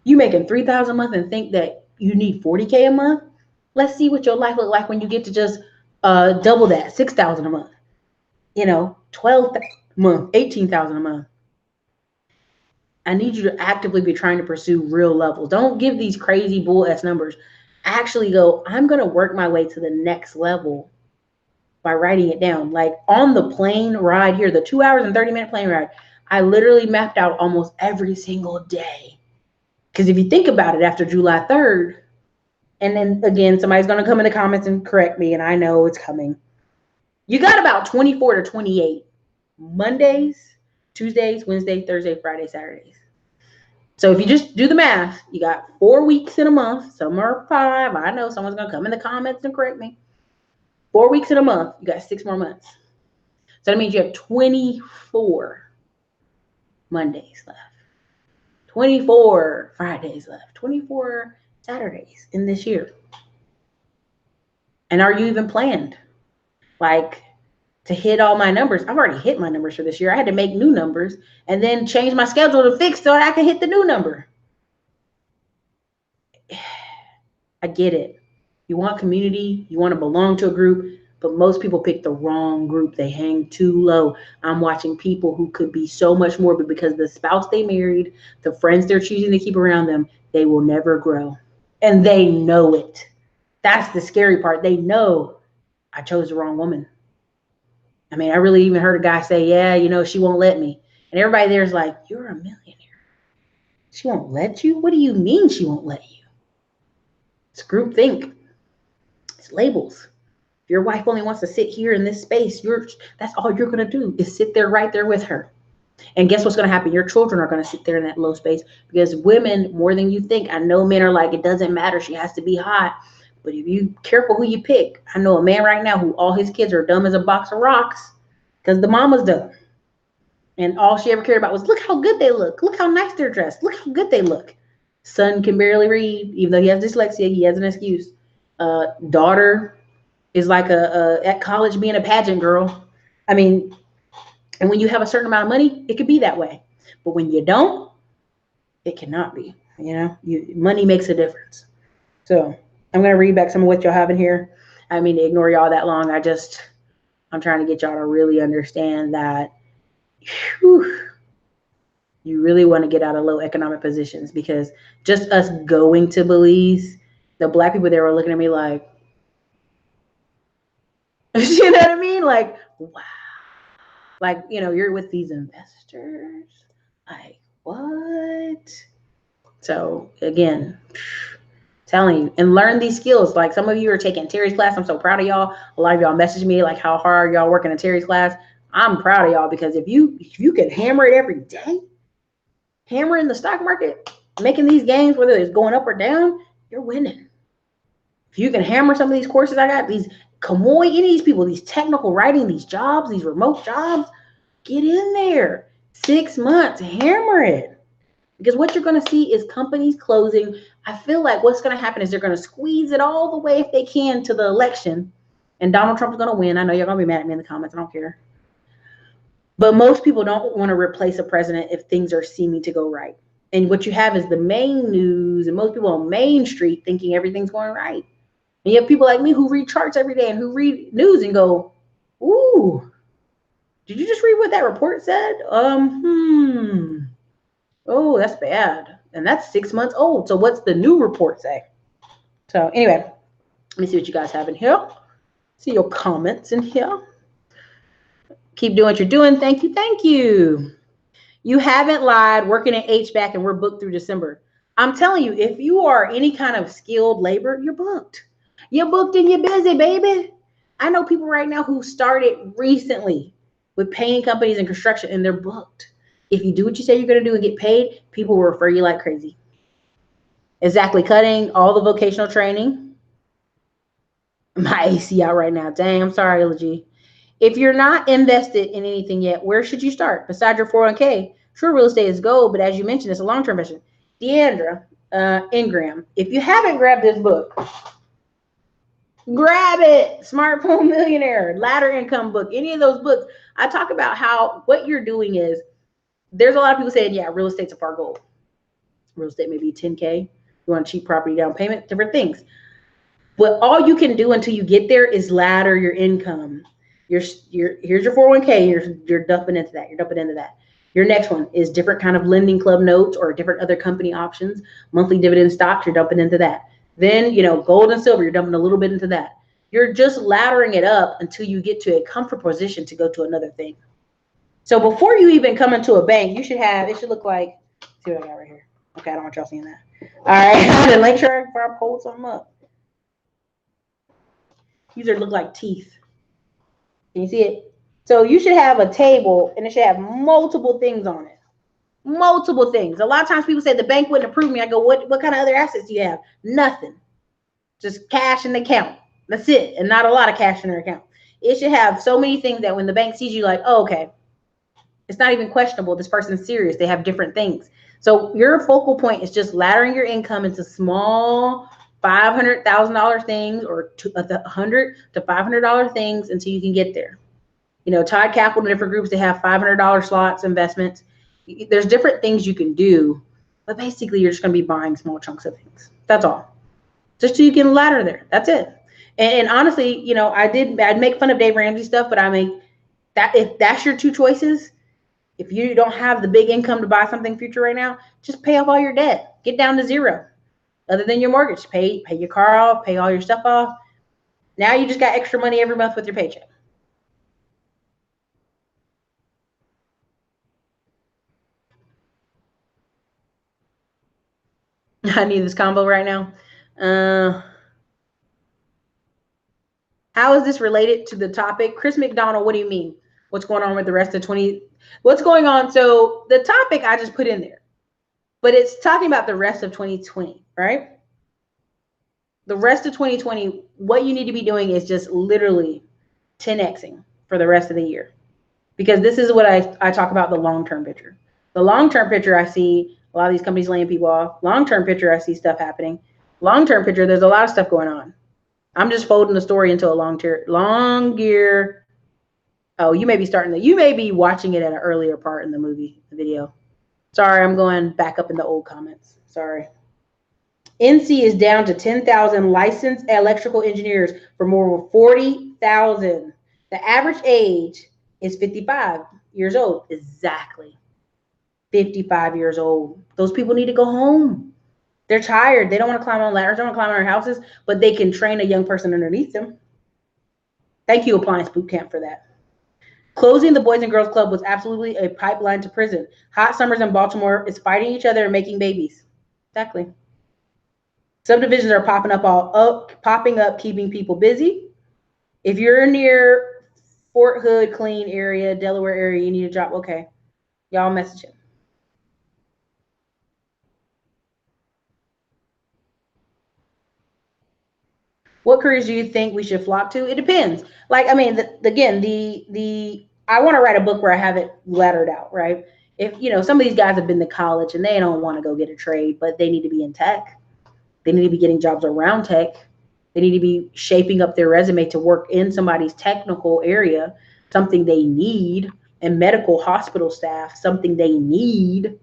You making 3,000 a month and think that you need 40K a month. Let's see what your life look like when you get to just double that, 6,000 a month. 12 a month, 18,000 a month. I need you to actively be trying to pursue real levels. Don't give these crazy bull ass numbers. Actually go, I'm going to work my way to the next level by writing it down. Like on the plane ride here, the 2 hours and 30-minute plane ride, I literally mapped out almost every single day. Because if you think about it, after July 3rd, and then again, somebody's going to come in the comments and correct me, and I know it's coming. You got about 24 to 28 Mondays, Tuesdays, Wednesdays, Thursdays, Fridays, Saturdays. So if you just do the math, you got 4 weeks in a month. Some are 5. I know someone's going to come in the comments and correct me. 4 weeks in a month, you got 6 more months. So that means you have 24 Mondays left, 24 Fridays left, 24 Saturdays in this year. And are you even planned? Like to hit all my numbers? I've already hit my numbers for this year. I had to make new numbers and then change my schedule to fix so I can hit the new number. I get it. You want community, you want to belong to a group, but most people pick the wrong group. They hang too low. I'm watching people who could be so much more, but because the spouse they married, the friends they're choosing to keep around them, they will never grow. And they know it. That's the scary part. They know I chose the wrong woman. I mean, I really even heard a guy say, yeah, she won't let me. And everybody there's like, you're a millionaire. She won't let you? What do you mean she won't let you? It's groupthink. It's labels. If your wife only wants to sit here in this space, that's all you're going to do is sit there right there with her. And guess what's going to happen? Your children are going to sit there in that low space because women, more than you think, I know men are like, it doesn't matter. She has to be hot. But if you careful who you pick, I know a man right now who all his kids are dumb as a box of rocks because the mama's dumb. And all she ever cared about was, look how good they look. Look how nice they're dressed. Look how good they look. Son can barely read, even though he has dyslexia. He has an excuse. Daughter is like at college being a pageant girl. I mean, and when you have a certain amount of money, it could be that way. But when you don't, it cannot be. Money makes a difference. So I'm going to read back some of what y'all have in here. I mean to ignore y'all that long. I'm trying to get y'all to really understand that you really want to get out of low economic positions, because just us going to Belize, the Black people there were looking at me like, you know what I mean? Like, wow. Like, you're with these investors. Like, what? So again, telling you, and learn these skills. Like some of you are taking Terry's class. I'm so proud of y'all. A lot of y'all message me like how hard y'all working in Terry's class. I'm proud of y'all, because if you can hammer it every day, hammer in the stock market, making these gains, whether it's going up or down, you're winning. If you can hammer some of these courses I got, these Kamoy, any of these people, these technical writing, these jobs, these remote jobs, get in there. 6 months, hammer it. Because what you're going to see is companies closing. I feel like what's going to happen is they're going to squeeze it all the way if they can to the election. And Donald Trump's going to win. I know you're going to be mad at me in the comments. I don't care. But most people don't want to replace a president if things are seeming to go right. And what you have is the main news and most people on Main Street thinking everything's going right. And you have people like me who read charts every day and who read news and go, ooh, did you just read what that report said? Oh, that's bad. And that's 6 months old. So what's the new report say? So anyway, let me see what you guys have in here. See your comments in here. Keep doing what you're doing. Thank you. Thank you. You haven't lied. Working at HVAC and we're booked through December. I'm telling you, if you are any kind of skilled labor, you're booked. You're booked and you're busy, baby. I know people right now who started recently with painting companies and construction, and they're booked. If you do what you say you're going to do and get paid, people will refer you like crazy. Exactly. Cutting all the vocational training. My AC out right now. Dang, I'm sorry, LG. If you're not invested in anything yet, where should you start? Besides your 401k, sure, real estate is gold, but as you mentioned, it's a long-term investment. Deandra Ingram, if you haven't grabbed this book, grab it. Smartphone Millionaire, Ladder Income book, any of those books. I talk about how what you're doing is, there's a lot of people saying, yeah, real estate's a far goal. Real estate may be 10K. You want a cheap property down payment, different things. But all you can do until you get there is ladder your income. Here's your 401k. You're dumping into that. You're dumping into that. Your next one is different kind of lending club notes or different other company options. Monthly dividend stocks. You're dumping into that. Then gold and silver. You're dumping a little bit into that. You're just laddering it up until you get to a comfort position to go to another thing. So before you even come into a bank, it should look like. See what I got right here. Okay, I don't want y'all seeing that. All right, I'm gonna make sure I pull something up. These look like teeth. Can you see it? So you should have a table and it should have multiple things on it. Multiple things. A lot of times people say the bank wouldn't approve me. I go, what kind of other assets do you have? Nothing. Just cash in the account. That's it. And not a lot of cash in their account. It should have so many things that when the bank sees you, like, oh, okay, it's not even questionable. This person's serious. They have different things. So your focal point is just laddering your income into small $500,000 things or $100 to $500 things until you can get there. Todd Capital, different groups, they have $500 slots, investments. There's different things you can do, but basically you're just going to be buying small chunks of things. That's all. Just so you can ladder there. That's it. And honestly, I'd make fun of Dave Ramsey stuff, but I mean, that if that's your two choices, if you don't have the big income to buy something future right now, just pay off all your debt. Get down to zero. Other than your mortgage, pay your car off, pay all your stuff off. Now you just got extra money every month with your paycheck. I need this combo right now. How is this related to the topic? Chris McDonald, what do you mean? What's going on with the rest of 20? What's going on? So the topic I just put in there, but it's talking about the rest of 2020, right? The rest of 2020, what you need to be doing is just literally 10xing for the rest of the year. Because this is what I talk about, the long-term picture. The long-term picture, I see a lot of these companies laying people off. Long-term picture, I see stuff happening. Long-term picture, there's a lot of stuff going on. I'm just folding the story into a long year. Oh, you may be watching it at an earlier part in the video. Sorry, I'm going back up in the old comments. Sorry. NC is down to 10,000 licensed electrical engineers from over 40,000. The average age is 55 years old. Exactly. 55 years old. Those people need to go home. They're tired. They don't want to climb on ladders. They don't want to climb on their houses, but they can train a young person underneath them. Thank you, Appliance Boot Camp, for that. Closing the Boys and Girls Club was absolutely a pipeline to prison. Hot summers in Baltimore is fighting each other and making babies. Exactly. Subdivisions are popping up, keeping people busy. If you're near Fort Hood, Clean area, Delaware area, you need a job. Okay, y'all message him. What careers do you think we should flock to? It depends. Like, I mean, I want to write a book where I have it lettered out, right? If, some of these guys have been to college and they don't want to go get a trade, but they need to be in tech. They need to be getting jobs around tech. They need to be shaping up their resume to work in somebody's technical area, something they need, and medical hospital staff, something they need,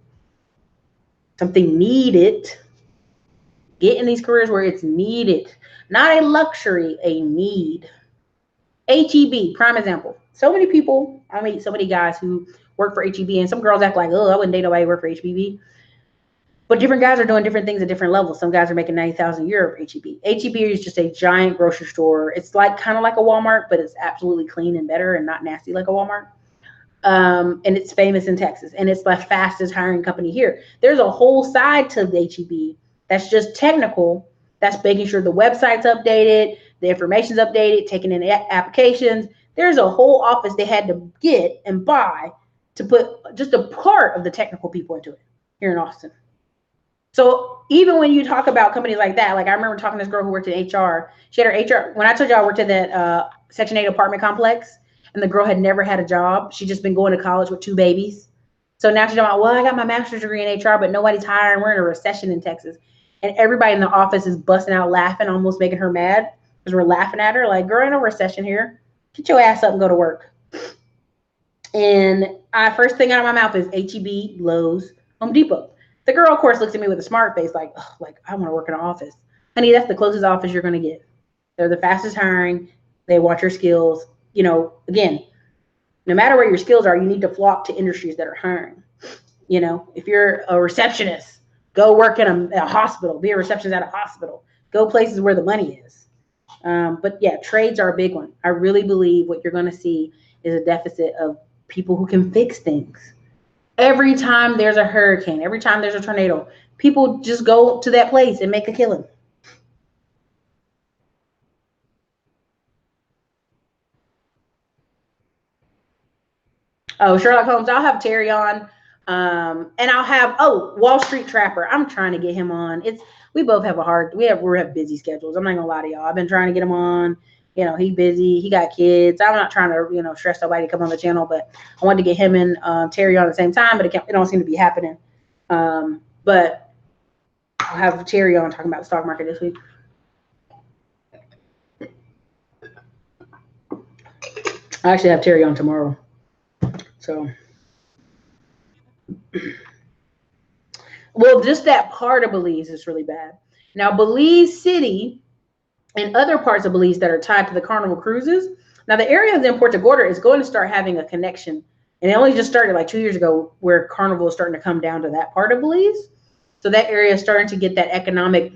something needed. Get in these careers where it's needed. Not a luxury, a need. HEB, prime example. So many people, I meet so many guys who work for HEB, and some girls act like, oh, I wouldn't date nobody who work for HEB. But different guys are doing different things at different levels. Some guys are making $90,000 a year for HEB. HEB is just a giant grocery store. It's like kind of like a Walmart, but it's absolutely clean and better and not nasty like a Walmart. And it's famous in Texas, and it's the fastest hiring company here. There's a whole side to the HEB that's just technical. That's making sure the website's updated, the information's updated, taking in applications. There's a whole office they had to get and buy to put just a part of the technical people into it here in Austin. So even when you talk about companies like that, like I remember talking to this girl who worked in HR. She had her HR. When I told you I worked at that Section 8 apartment complex, and the girl had never had a job. She'd just been going to college with 2 babies. So now she's talking about, well, I got my master's degree in HR, but nobody's hiring. We're in a recession in Texas. And everybody in the office is busting out laughing, almost making her mad because we're laughing at her like, girl, ain't no recession here. Get your ass up and go to work. And first thing out of my mouth is HEB, Lowe's, Home Depot. The girl, of course, looks at me with a smart face, like, I want to work in an office. Honey, that's the closest office you're going to get. They're the fastest hiring. They want your skills. You know, again, no matter where your skills are, you need to flock to industries that are hiring. You know, if you're a receptionist, go work in a hospital, be a receptionist at a hospital, go places where the money is. But yeah, trades are a big one. I really believe what you're going to see is a deficit of people who can fix things. Every time there's a hurricane, every time there's a tornado, people just go to that place and make a killing. Oh, Sherlock Holmes. I'll have Terry on. And I'll have Wall Street Trapper. I'm trying to get him on. We both have we have busy schedules. I'm not gonna lie to y'all. I've been trying to get him on. You know, he busy. He got kids. I'm not trying to stress nobody to come on the channel, but I wanted to get him and Terry on at the same time, but it don't seem to be happening. But I'll have Terry on talking about the stock market this week. I actually have Terry on tomorrow. So, well, just that part of Belize is really bad. Now, Belize City and other parts of Belize that are tied to the Carnival cruises. Now, the area in Puerto Gorda is going to start having a connection. And it only just started like 2 years ago where Carnival is starting to come down to that part of Belize. So that area is starting to get that economic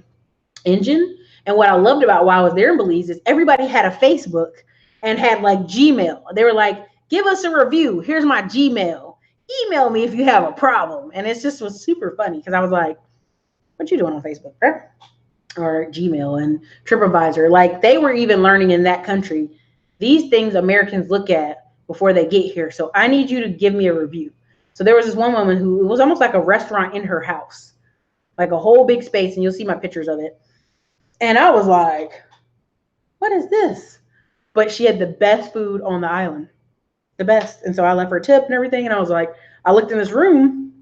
engine. And what I loved about while I was there in Belize is everybody had a Facebook and had like Gmail. They were like, give us a review. Here's my Gmail. Email me if you have a problem. And it just was super funny because I was like, what you doing on Facebook, bro? Or Gmail and TripAdvisor. Like they were even learning in that country. These things Americans look at before they get here. So I need you to give me a review. So there was this one woman who, it was almost like a restaurant in her house, like a whole big space. And you'll see my pictures of it. And I was like, what is this? But she had the best food on the island, the best. And so I left her a tip and everything. And I was like, I looked in this room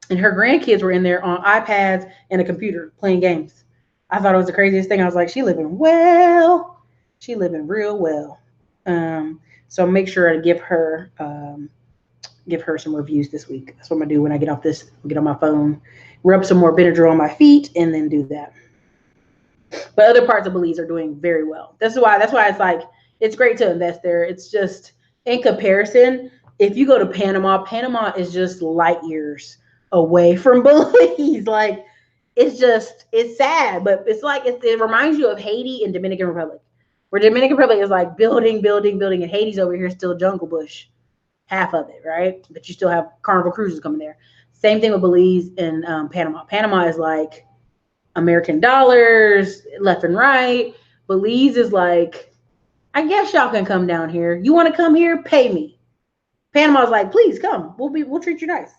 and her grandkids were in there on iPads and a computer playing games. I thought it was the craziest thing. I was like, she living well. She living real well. So make sure to give her some reviews this week. That's what I'm gonna do when I get off this, get on my phone, rub some more Benadryl on my feet, and then do that. But other parts of Belize are doing very well. That's why it's like, it's great to invest there. It's just in comparison, if you go to Panama is just light years away from Belize. Like it's sad, but it's like it reminds you of Haiti and Dominican Republic, where Dominican Republic is like building, and Haiti's over here still jungle bush, half of it, right? But you still have Carnival cruises coming there. Same thing with Belize and Panama. Panama is like American dollars left and right. Belize is like, I guess y'all can come down here. You want to come here? Pay me. Panama's like, please come. We'll treat you nice.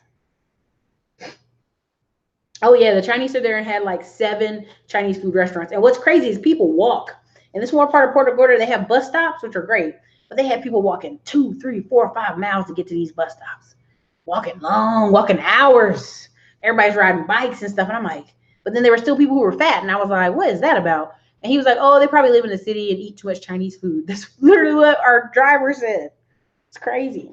Oh yeah, the Chinese are there and had like 7 Chinese food restaurants. And what's crazy is people walk. In this one part of Puerto Gorda, they have bus stops, which are great. But they had people walking 2, 3, 4, 5 miles to get to these bus stops. Walking hours. Everybody's riding bikes and stuff. And I'm like, but then there were still people who were fat. And I was like, what is that about? And he was like, oh, they probably live in the city and eat too much Chinese food. That's literally what our driver said. It's crazy.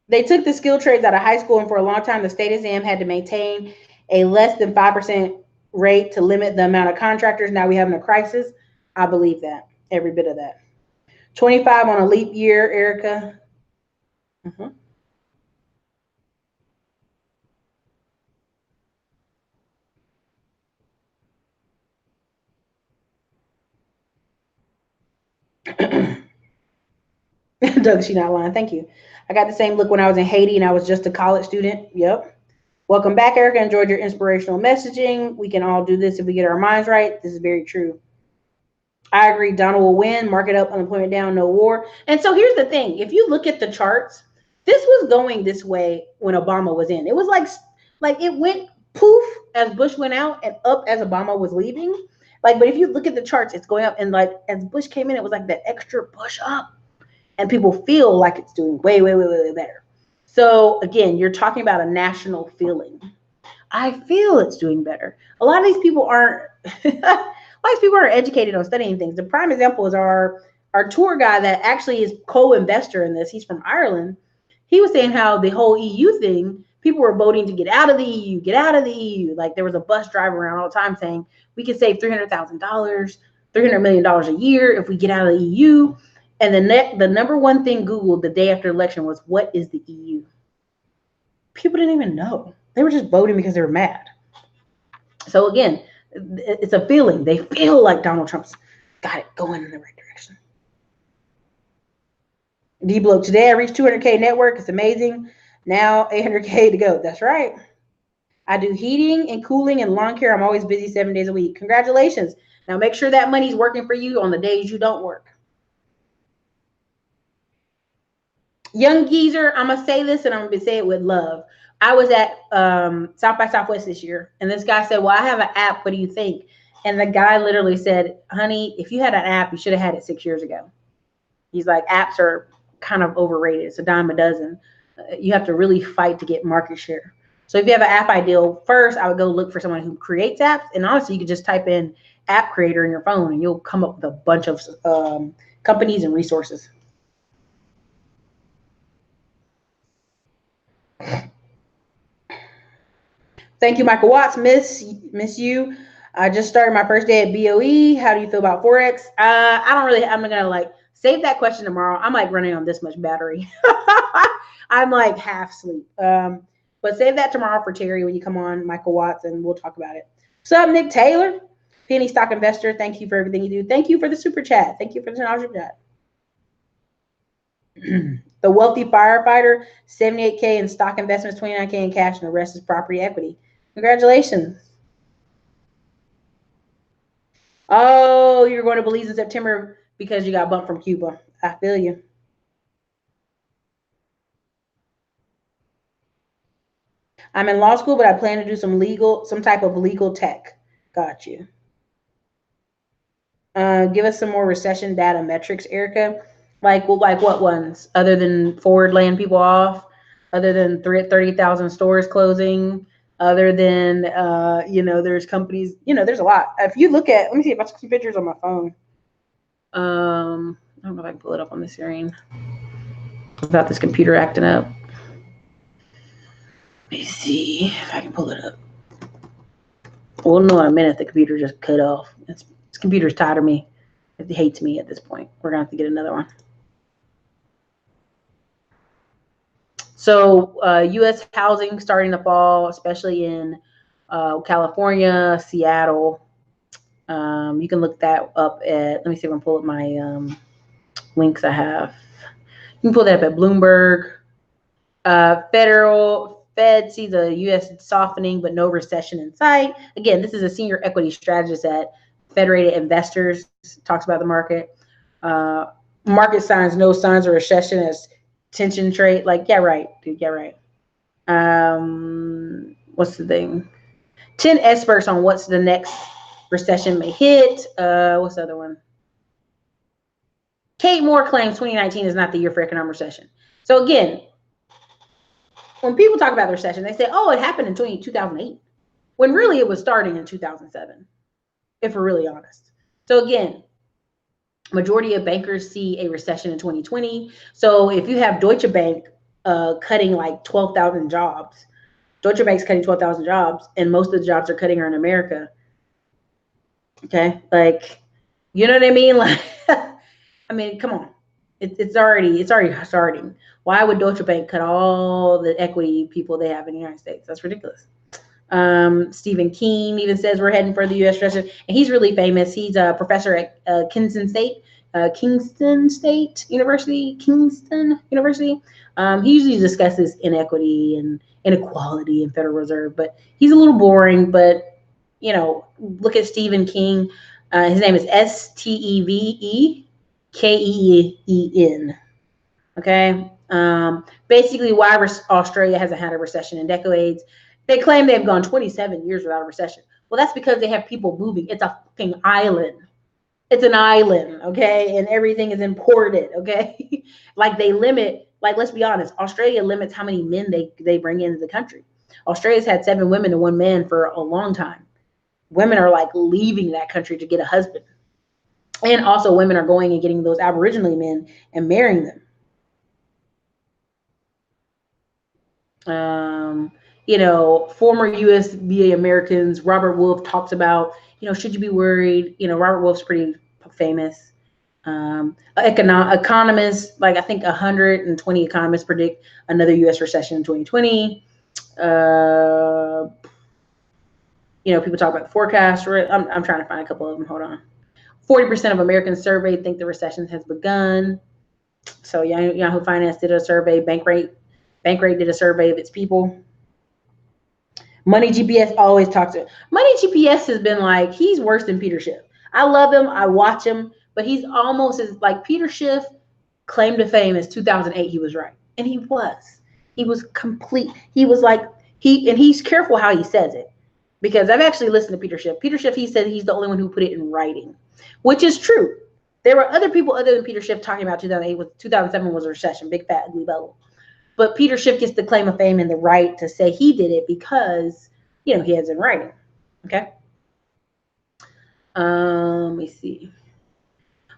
They took the skill trades out of high school, and for a long time, the state exam had to maintain a less than 5% rate to limit the amount of contractors. Now we having a crisis. I believe that, every bit of that. 25 on a leap year, Erica. Doug, she not lying. Thank you. I got the same look when I was in Haiti and I was just a college student. Yep. Welcome back, Erica. Enjoyed your inspirational messaging. We can all do this if we get our minds right. This is very true. I agree. Donald will win. Market up, unemployment down, no war. And so here's the thing. If you look at the charts, this was going this way when Obama was in. It was like it went poof as Bush went out and up as Obama was leaving. Like, but if you look at the charts, it's going up. And like as Bush came in, it was like that extra push up. And people feel like it's doing way better. So again, you're talking about a national feeling. I feel it's doing better. A lot of these people aren't educated on studying things. The prime example is our tour guy that actually is co-investor in this. He's from Ireland. He was saying how the whole EU thing, People were voting to get out of the EU, get out of the EU. Like there was a bus driver around all the time saying we could save $300,000, $300 million a year if we get out of the EU. And the number one thing Googled the day after election was, what is the EU? People didn't even know. They were just voting because they were mad. So again, it's a feeling. They feel like Donald Trump's got it going in the right direction. D-Bloke, today I reached 200K network. It's amazing. Now 800K to go. That's right. I do heating and cooling and lawn care. I'm always busy 7 days a week. Congratulations. Now make sure that money's working for you on the days you don't work. Young geezer, I'm going to say this and I'm going to say it with love. I was at South by Southwest this year, and this guy said, well, I have an app. What do you think? And the guy literally said, honey, if you had an app, you should have had it 6 years ago. He's like, apps are kind of overrated. It's a dime a dozen. You have to really fight to get market share. So if you have an app ideal, first I would go look for someone who creates apps. And honestly, you could just type in app creator in your phone and you'll come up with a bunch of companies and resources. Thank you, Michael Watts. Miss you. I just started my first day at BOE. How do you feel about Forex? I don't really, I'm going to like save that question tomorrow. I'm like running on this much battery. I'm like half sleep. But save that tomorrow for Terry when you come on, Michael Watts, and we'll talk about it. What's up, Nick Taylor? Penny stock investor. Thank you for everything you do. Thank you for the super chat. Thank you for the $10 super chat. The wealthy firefighter, 78K in stock investments, 29K in cash, and the rest is property equity. Congratulations. Oh, you're going to Belize in September because you got bumped from Cuba. I feel you. I'm in law school, but I plan to do some type of legal tech. Got you. Give us some more recession data metrics, Erica. Like what ones? Other than Ford laying people off, other than 30,000 stores closing, other than there's companies. There's a lot. If you look at, let me see if I took some pictures on my phone. I don't know if I can pull it up on the screen without this computer acting up. Let me see if I can pull it up. We'll know in a minute. The computer just cut off. This computer's tired of me. It hates me at this point. We're gonna have to get another one. So U.S. housing starting to fall, especially in California, Seattle. You can look that up at, let me see if I can pull up my links I have. You can pull that up at Bloomberg. Fed sees a U.S. softening, but no recession in sight. Again, this is a senior equity strategist at Federated Investors, talks about the market. Market signs, no signs of recession as tension trade. Like, yeah, right, dude, yeah, right. What's the thing? 10 experts on what's the next recession may hit. What's the other one? Kate Moore claims 2019 is not the year for economic recession. So again, when people talk about the recession, they say, oh, it happened in 2008, when really it was starting in 2007, if we're really honest. So again, majority of bankers see a recession in 2020. So if you have Deutsche Bank cutting like 12,000 jobs, Deutsche Bank's cutting 12,000 jobs, and most of the jobs are cutting are in America. Okay, like, you know what I mean? Like, I mean, come on, it's already starting. Why would Deutsche Bank cut all the equity people they have in the United States? That's ridiculous. Stephen King even says we're heading for the U.S. recession, and he's really famous. He's a professor at Kingston State University. He usually discusses inequity and inequality in Federal Reserve, but he's a little boring. But look at Stephen King. His name is Stevekeen. Okay. Basically, why Australia hasn't had a recession in decades. They claim they've gone 27 years without a recession. Well, that's because they have people moving. It's a fucking island. It's an island, okay? And everything is imported, okay? Like, they limit, like, let's be honest, Australia limits how many men they bring into the country. Australia's had 7 women and 1 man for a long time. Women are like leaving that country to get a husband. And also women are going and getting those Aboriginal men and marrying them. You know, former USVA Americans, Robert Wolf talks about, you know, should you be worried? You know, Robert Wolf's pretty famous. Economists, like I think 120 economists predict another U.S. recession in 2020. Uh, you know, people talk about the forecast. I'm trying to find a couple of them. Hold on. 40% of Americans surveyed think the recession has begun. So Yahoo Finance did a survey. Bankrate did a survey of its people. Money GPS always talks to Money GPS has been like, he's worse than Peter Schiff. I love him. I watch him, but he's almost as like Peter Schiff claim to fame is 2008. He was right. And he was. He was complete. He was like, he's careful how he says it, because I've actually listened to Peter Schiff. Peter Schiff, he said he's the only one who put it in writing, which is true. There were other people other than Peter Schiff talking about 2008. 2007 was a recession, big fat ugly bubble. But Peter Schiff gets the claim of fame and the right to say he did it because, you know, he has it in writing. Okay. Let me see.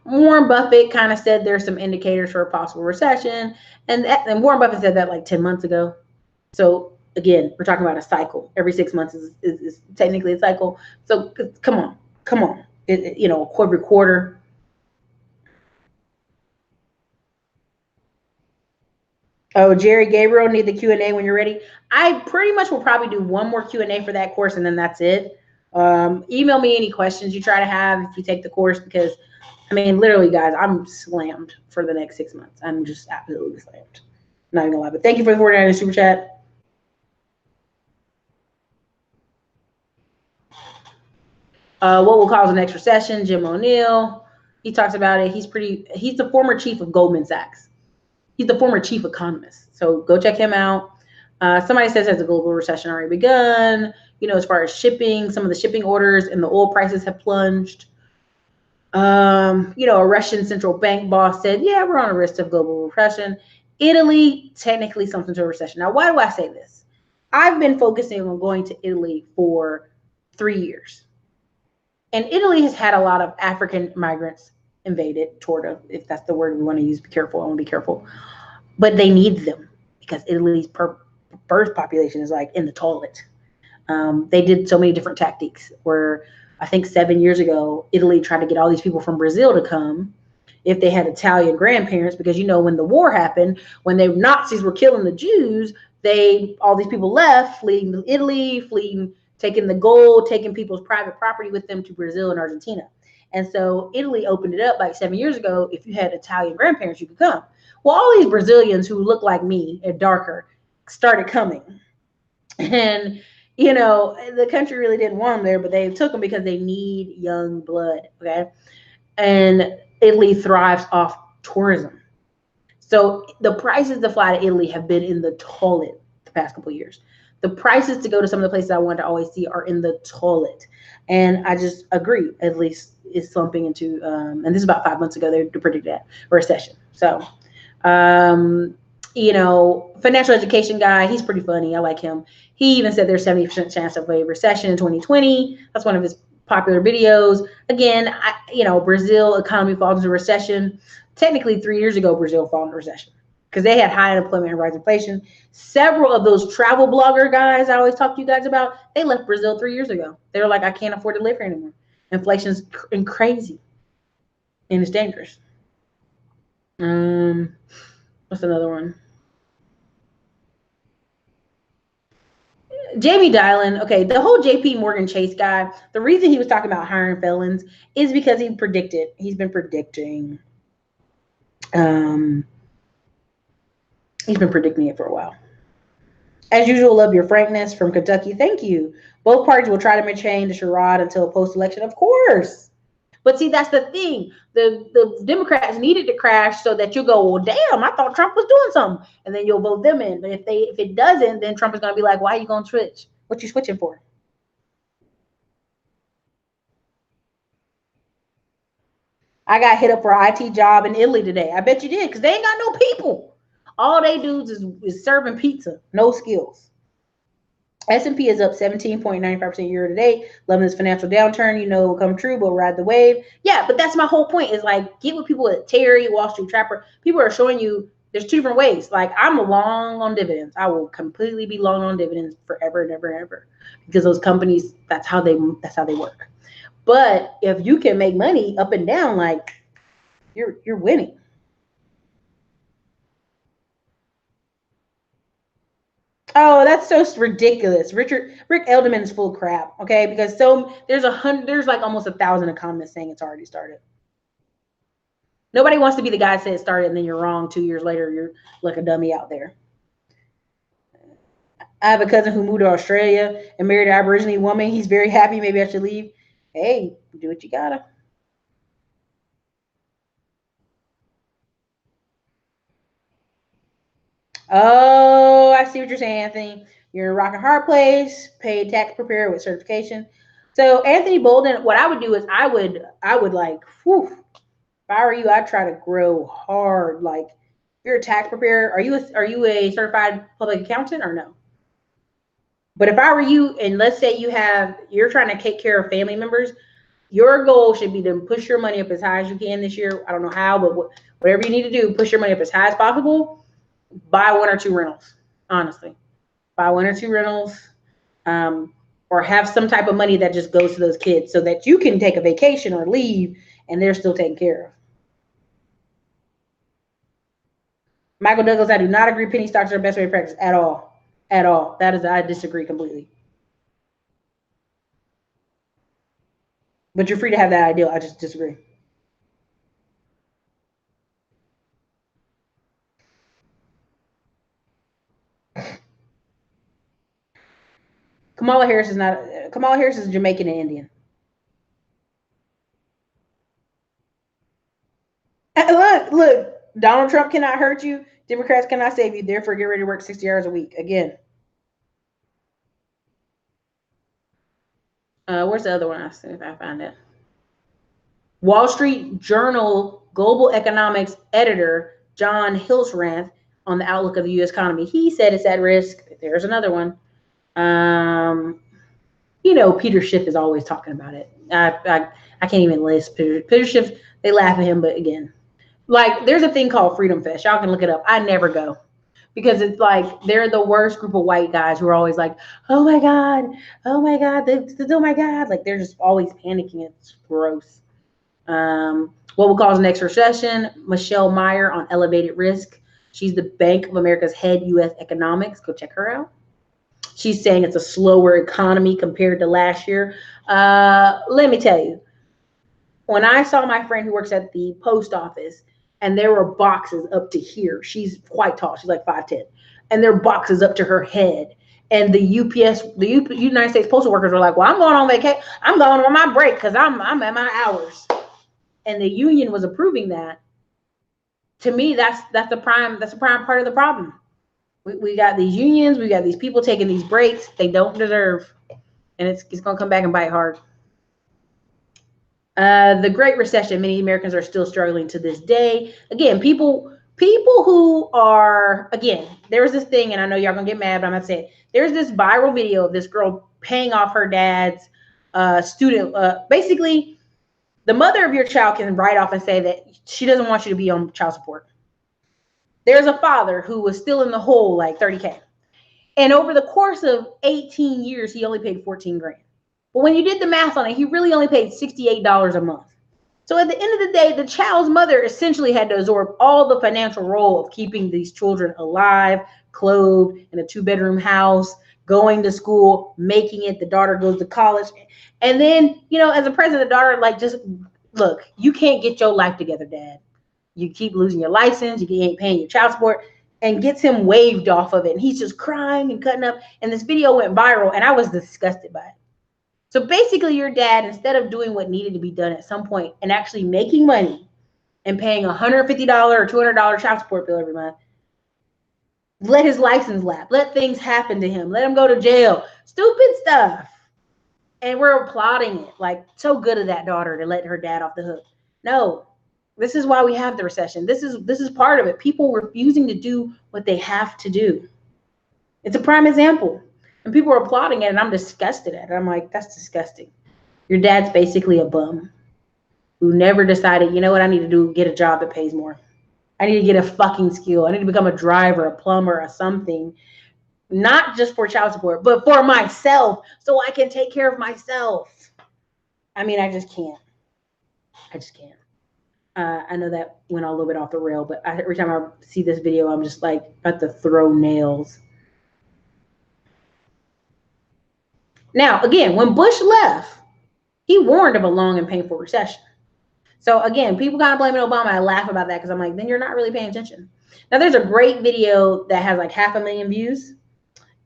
Warren Buffett kind of said there's some indicators for a possible recession, and Warren Buffett said that like 10 months ago. So again, we're talking about a cycle. Every 6 months is technically a cycle. So come on, you know, every quarter. Oh, Jerry Gabriel, need the Q&A when you're ready. I pretty much will probably do one more Q&A for that course, and then that's it. Email me any questions you try to have if you take the course, because I mean, literally, guys, I'm slammed for the next 6 months. I'm just absolutely slammed. Not even gonna lie, but thank you for the 49 super chat. What will cause the next recession? Jim O'Neill. He talks about it. He's the former chief of Goldman Sachs. He's the former chief economist. So go check him out. Somebody says, has a global recession already begun? You know, as far as shipping, some of the shipping orders and the oil prices have plunged. You know, a Russian central bank boss said, yeah, we're on a risk of global recession. Italy, technically something to a recession. Now, why do I say this? I've been focusing on going to Italy for 3 years. And Italy has had a lot of African migrants invaded, if that's the word we want to use. Be careful. I want to be careful. But they need them because Italy's birth population is like in the toilet. They did so many different tactics where I think 7 years ago, Italy tried to get all these people from Brazil to come if they had Italian grandparents, because, you know, when the war happened, when the Nazis were killing the Jews, all these people left, fleeing to Italy, taking the gold, taking people's private property with them to Brazil and Argentina. And so Italy opened it up like 7 years ago. If you had Italian grandparents, you could come. Well, all these Brazilians who look like me and darker started coming. And, you know, the country really didn't want them there, but they took them because they need young blood. Okay. And Italy thrives off tourism. So the prices to fly to Italy have been in the toilet the past couple of years. The prices to go to some of the places I want to always see are in the toilet. And I just agree, at least is slumping into, and this is about 5 months ago, they predicted that, a recession. So, you know, financial education guy, he's pretty funny. I like him. He even said there's 70% chance of a recession in 2020. That's one of his popular videos. Again, you know, Brazil economy falls into recession. Technically 3 years ago, Brazil fell into recession because they had high unemployment and rising inflation. Several of those travel blogger guys I always talk to you guys about, they left Brazil 3 years ago. They were like, I can't afford to live here anymore. Inflation's crazy and it's dangerous. What's another one? Jamie Dimon, okay, the whole JP Morgan Chase guy, the reason he was talking about hiring felons is because he's been predicting it for a while. As usual, love your frankness from Kentucky. Thank you. Both parties will try to maintain the charade until post-election, of course. But see, that's the thing. The Democrats needed to crash so that you go, well, damn, I thought Trump was doing something. And then you'll vote them in. But if it doesn't, then Trump is going to be like, why are you going to switch? What you switching for? I got hit up for an IT job in Italy today. I bet you did, because they ain't got no people. All they dudes is serving pizza, no skills. S&P is up 17.95% year to date. Loving this financial downturn, you know, will come true, but ride the wave. Yeah, but that's my whole point is like, get with people at Terry, Wall Street Trapper. People are showing you There's two different ways. Like I'm long on dividends. I will completely be long on dividends forever and ever and ever because those companies, that's how they work. But if you can make money up and down, like you're winning. Oh, that's so ridiculous. Rick Edelman's full of crap. Okay, because there's like almost 1,000 economists saying it's already started. Nobody wants to be the guy that said it started and then you're wrong 2 years later. You're like a dummy out there. I have a cousin who moved to Australia and married an Aboriginal woman. He's very happy. Maybe I should leave. Hey, do what you gotta. Oh, I see what you're saying, Anthony. You're in a rock and hard place, paid tax preparer with certification. So Anthony Bolden, what I would do is I would like, whew, if I were you, I'd try to grow hard. Like if you're a tax preparer, are you a certified public accountant or no? But if I were you, and let's say you're trying to take care of family members, your goal should be to push your money up as high as you can this year. I don't know how, but whatever you need to do, push your money up as high as possible. Buy one or two rentals, honestly. Buy one or two rentals, um, or have some type of money that just goes to those kids so that you can take a vacation or leave and they're still taken care of. Michael Douglas, I do not agree penny stocks are the best way to practice at all. At all. I disagree completely. But you're free to have that idea. I just disagree. Kamala Harris is not. Kamala Harris is Jamaican and Indian. Look. Donald Trump cannot hurt you. Democrats cannot save you. Therefore, get ready to work 60 hours a week. Again. Where's the other one? I see if I find it. Wall Street Journal global economics editor John Hilsranth on the outlook of the U.S. economy. He said it's at risk. There's another one. Peter Schiff is always talking about it. I can't even list Peter Schiff. They laugh at him, but again, like there's a thing called Freedom Fest. Y'all can look it up. I never go because it's like they're the worst group of white guys who are always like, oh my god, oh my god, oh my god, like they're just always panicking. It's gross. What will cause next recession? Michelle Meyer on elevated risk. She's the Bank of America's head U.S. economics. Go check her out. She's saying it's a slower economy compared to last year. Let me tell you, when I saw my friend who works at the post office and there were boxes up to here, she's quite tall. She's like 5'10", and there are boxes up to her head. And the United States postal workers were like, "Well, I'm going on vacation. I'm going on my break because I'm at my hours." And the union was approving that. To me, that's the prime part of the problem. We got these unions, we got these people taking these breaks they don't deserve, and it's going to come back and bite hard. The Great Recession, many Americans are still struggling to this day. Again, people who are, again, there was this thing, and I know y'all gonna get mad, but I'm gonna say it. There's this viral video of this girl paying off her dad's student. Basically, the mother of your child can write off and say that she doesn't want you to be on child support. There's a father who was still in the hole like 30K. And over the course of 18 years, he only paid 14 grand. But when you did the math on it, he really only paid $68 a month. So at the end of the day, the child's mother essentially had to absorb all the financial role of keeping these children alive, clothed, in a 2-bedroom house, going to school, making it. The daughter goes to college. And then, as a president, the daughter, like, just, look, you can't get your life together, Dad. You keep losing your license. You ain't paying your child support, and gets him waived off of it. And he's just crying and cutting up. And this video went viral, and I was disgusted by it. So basically, your dad, instead of doing what needed to be done at some point and actually making money and paying $150 or $200 child support bill every month, let his license lapse. Let things happen to him. Let him go to jail. Stupid stuff. And we're applauding it. Like, so good of that daughter to let her dad off the hook. No, this is why we have the recession. This is part of it. People refusing to do what they have to do. It's a prime example. And people are applauding it, and I'm disgusted at it. I'm like, that's disgusting. Your dad's basically a bum who never decided, you know what I need to do? Get a job that pays more. I need to get a fucking skill. I need to become a driver, a plumber, or something. Not just for child support, but for myself, so I can take care of myself. I mean, I just can't. I just can't. I know that went a little bit off the rail, but every time I see this video, I'm just like about to throw nails. Now, again, when Bush left, he warned of a long and painful recession. So again, people kind of blaming Obama. I laugh about that because I'm like, then you're not really paying attention. Now, there's a great video that has like 500,000 views.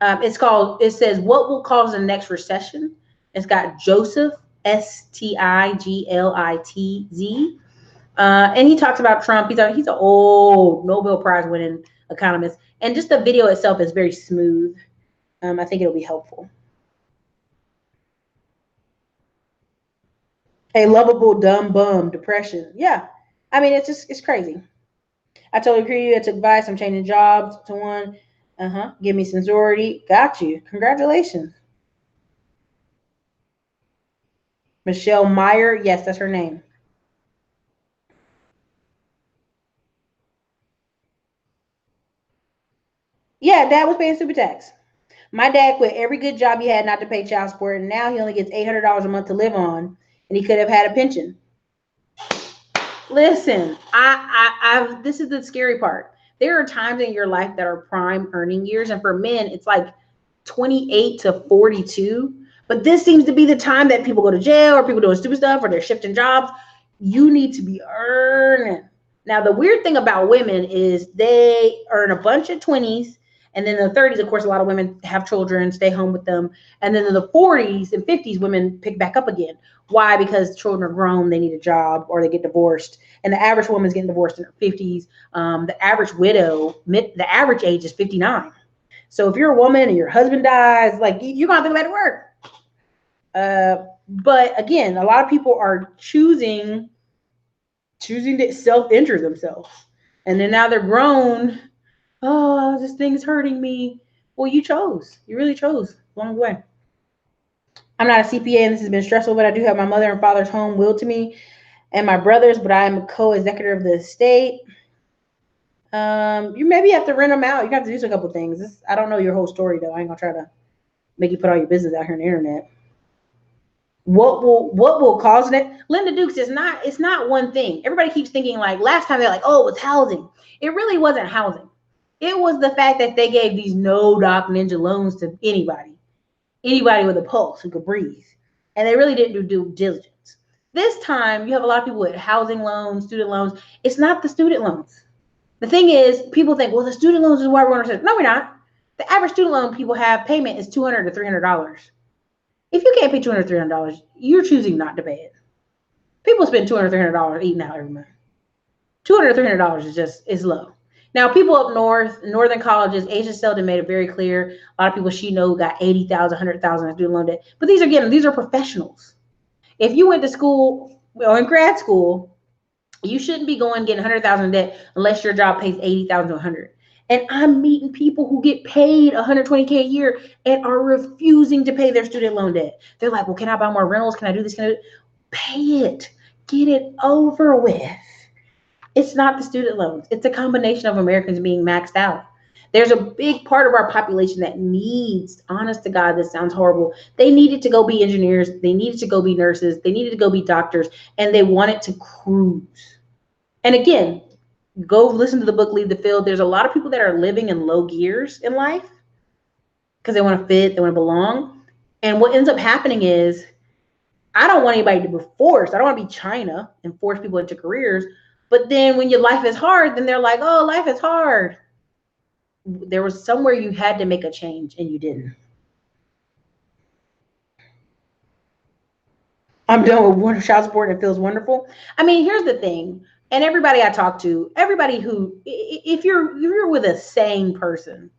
It says, what will cause the next recession? It's got Joseph, Stiglitz. And he talks about Trump. He's an old Nobel Prize winning economist. And just the video itself is very smooth. I think it'll be helpful. A lovable dumb bum, depression. Yeah. I mean, it's crazy. I totally agree. I took advice. I'm changing jobs to one. Give me some sorority. Got you. Congratulations. Michelle Meyer. Yes, that's her name. Yeah, dad was paying super tax. My dad quit every good job he had not to pay child support, and now he only gets $800 a month to live on, and he could have had a pension. Listen, this is the scary part. There are times in your life that are prime earning years, and for men, it's like 28 to 42. But this seems to be the time that people go to jail, or people doing stupid stuff, or they're shifting jobs. You need to be earning. Now, the weird thing about women is they earn a bunch of 20s, and then in the 30s, of course, a lot of women have children, stay home with them. And then in the 40s and 50s, women pick back up again. Why? Because children are grown, they need a job, or they get divorced. And the average woman's getting divorced in her 50s. The average widow, the average age is 59. So if you're a woman and your husband dies, like, you're going to have to go back to work. But again, a lot of people are choosing to self-injure themselves. And then now they're grown. Oh, this thing's hurting me. Well, you chose. You really chose along the way. I'm not a CPA, and this has been stressful, but I do have my mother and father's home willed to me and my brothers, but I am a co-executor of the estate. You maybe have to rent them out. You have to do a couple things. I don't know your whole story, though. I ain't gonna try to make you put all your business out here on the internet. What will cause it? Linda Dukes is not. It's not one thing. Everybody keeps thinking like last time they're like, oh, it was housing. It really wasn't housing. It was the fact that they gave these no doc ninja loans to anybody with a pulse who could breathe, and they really didn't do due diligence. This time, you have a lot of people with housing loans, student loans. It's not the student loans. The thing is, people think, well, the student loans is why we're going to. No, we're not. The average student loan people have payment is $200 to $300. If you can't pay $200 to $300, you're choosing not to pay it. People spend $200 to $300 eating out every month. $200 to $300 is low. Now, people up north, northern colleges, Asia Selden made it very clear. A lot of people she know got 80,000, 100,000 in student loan debt. But these are professionals. If you went to school or in grad school, you shouldn't be getting 100,000 in debt unless your job pays 80,000 to 100. And I'm meeting people who get paid 120K a year and are refusing to pay their student loan debt. They're like, well, can I buy more rentals? Can I do this? Can I do it? Pay it. Get it over with. It's not the student loans. It's a combination of Americans being maxed out. There's a big part of our population that needs, honest to God, this sounds horrible. They needed to go be engineers. They needed to go be nurses. They needed to go be doctors, and they wanted to cruise. And again, go listen to the book, Leave the Field. There's a lot of people that are living in low gears in life because they want to fit, they want to belong. And what ends up happening is, I don't want anybody to be forced. I don't want to be China and force people into careers. But then when your life is hard, then they're like, oh, life is hard. There was somewhere you had to make a change and you didn't. I'm done with child support and it feels wonderful. I mean, here's the thing. And everybody I talk to, everybody who, if you're with a sane person,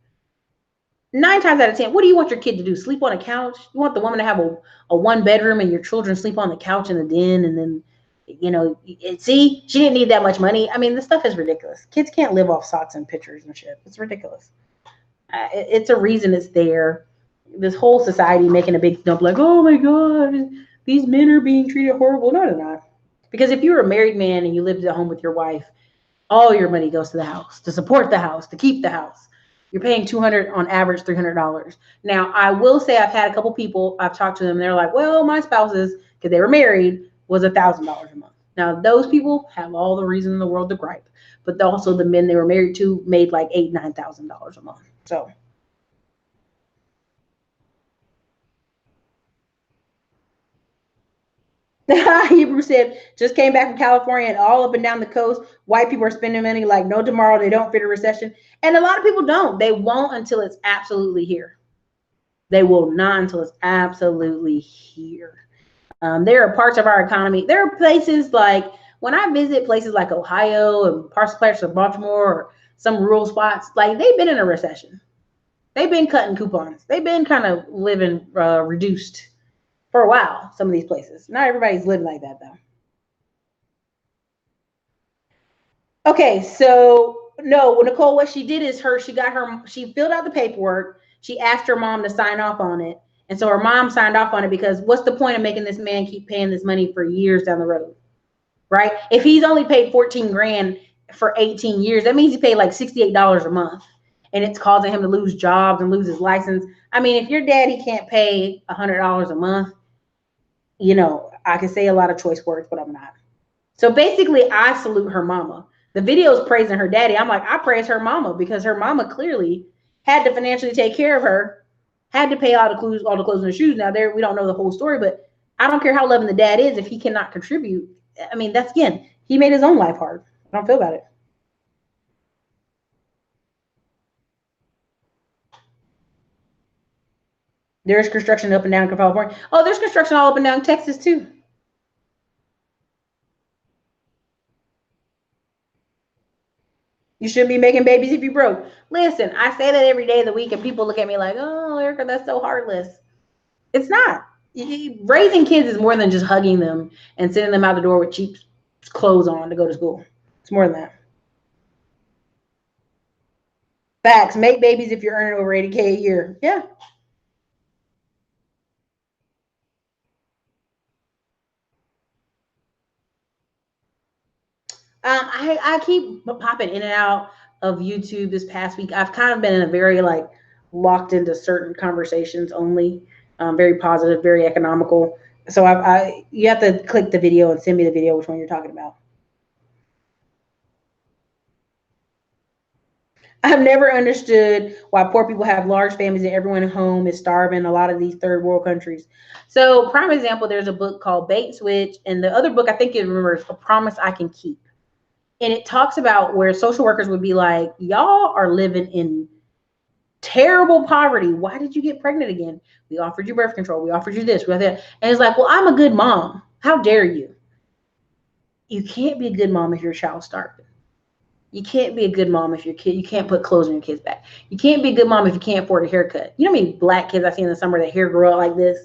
9 times out of 10, what do you want your kid to do? Sleep on a couch? You want the woman to have a 1 bedroom and your children sleep on the couch in the den, and then, see, she didn't need that much money. I mean, this stuff is ridiculous. Kids can't live off socks and pictures and shit. It's ridiculous. It's a reason it's there. This whole society making a big dump like, oh my God, these men are being treated horrible. No, they're not. Because if you were a married man and you lived at home with your wife, All your money goes to the house, to support the house, to keep the house. You're paying $200 on average, $300. Now, I will say I've had a couple people, I've talked to them, they're like, well, my spouse's, because they were married, was $1,000 a month. Now, those people have all the reason in the world to gripe, but also the men they were married to made like $8,000, $9,000 a month. So Hebrew said, just came back from California and all up and down the coast, white people are spending money like no tomorrow. They don't fear a recession. And a lot of people don't. They won't until it's absolutely here. They will not until it's absolutely here. There are parts of our economy. There are places like when I visit places like Ohio and parts of Baltimore or some rural spots, like they've been in a recession. They've been cutting coupons. They've been kind of living reduced for a while. Some of these places. Not everybody's living like that though. Okay, so no, well, Nicole, what she did is she filled out the paperwork. She asked her mom to sign off on it. And so her mom signed off on it because what's the point of making this man keep paying this money for years down the road? Right? If he's only paid 14 grand for 18 years, that means he paid like $68 a month. And it's causing him to lose jobs and lose his license. I mean, if your daddy can't pay $100 a month, I can say a lot of choice words, but I'm not. So basically, I salute her mama. The video is praising her daddy. I'm like, I praise her mama because her mama clearly had to financially take care of her, had to pay all the clothes and the shoes. Now there, we don't know the whole story, but I don't care how loving the dad is if he cannot contribute. I mean, that's again, he made his own life hard. I don't feel about it. There's construction up and down California. Oh, there's construction all up and down Texas too. You shouldn't be making babies if you broke. Listen, I say that every day of the week, and people look at me like, "Oh, Erica, that's so heartless." It's not. Raising kids is more than just hugging them and sending them out the door with cheap clothes on to go to school. It's more than that. Facts. Make babies if you're earning over 80K a year. Yeah. I keep popping in and out of YouTube this past week. I've kind of been in a very like locked into certain conversations only, very positive, very economical. So you have to click the video and send me the video which one you're talking about. I've never understood why poor people have large families and everyone at home is starving in a lot of these third world countries. So, prime example, there's a book called Bait Switch, and the other book I think it remembers A Promise I Can Keep. And it talks about where social workers would be like, y'all are living in terrible poverty. Why did you get pregnant again? We offered you birth control. We offered you this. We offered that. And it's like, well, I'm a good mom. How dare you? You can't be a good mom if your child's starving. You can't be a good mom if you can't put clothes on your kid's back. You can't be a good mom if you can't afford a haircut. You know how many black kids I see in the summer that hair grow out like this?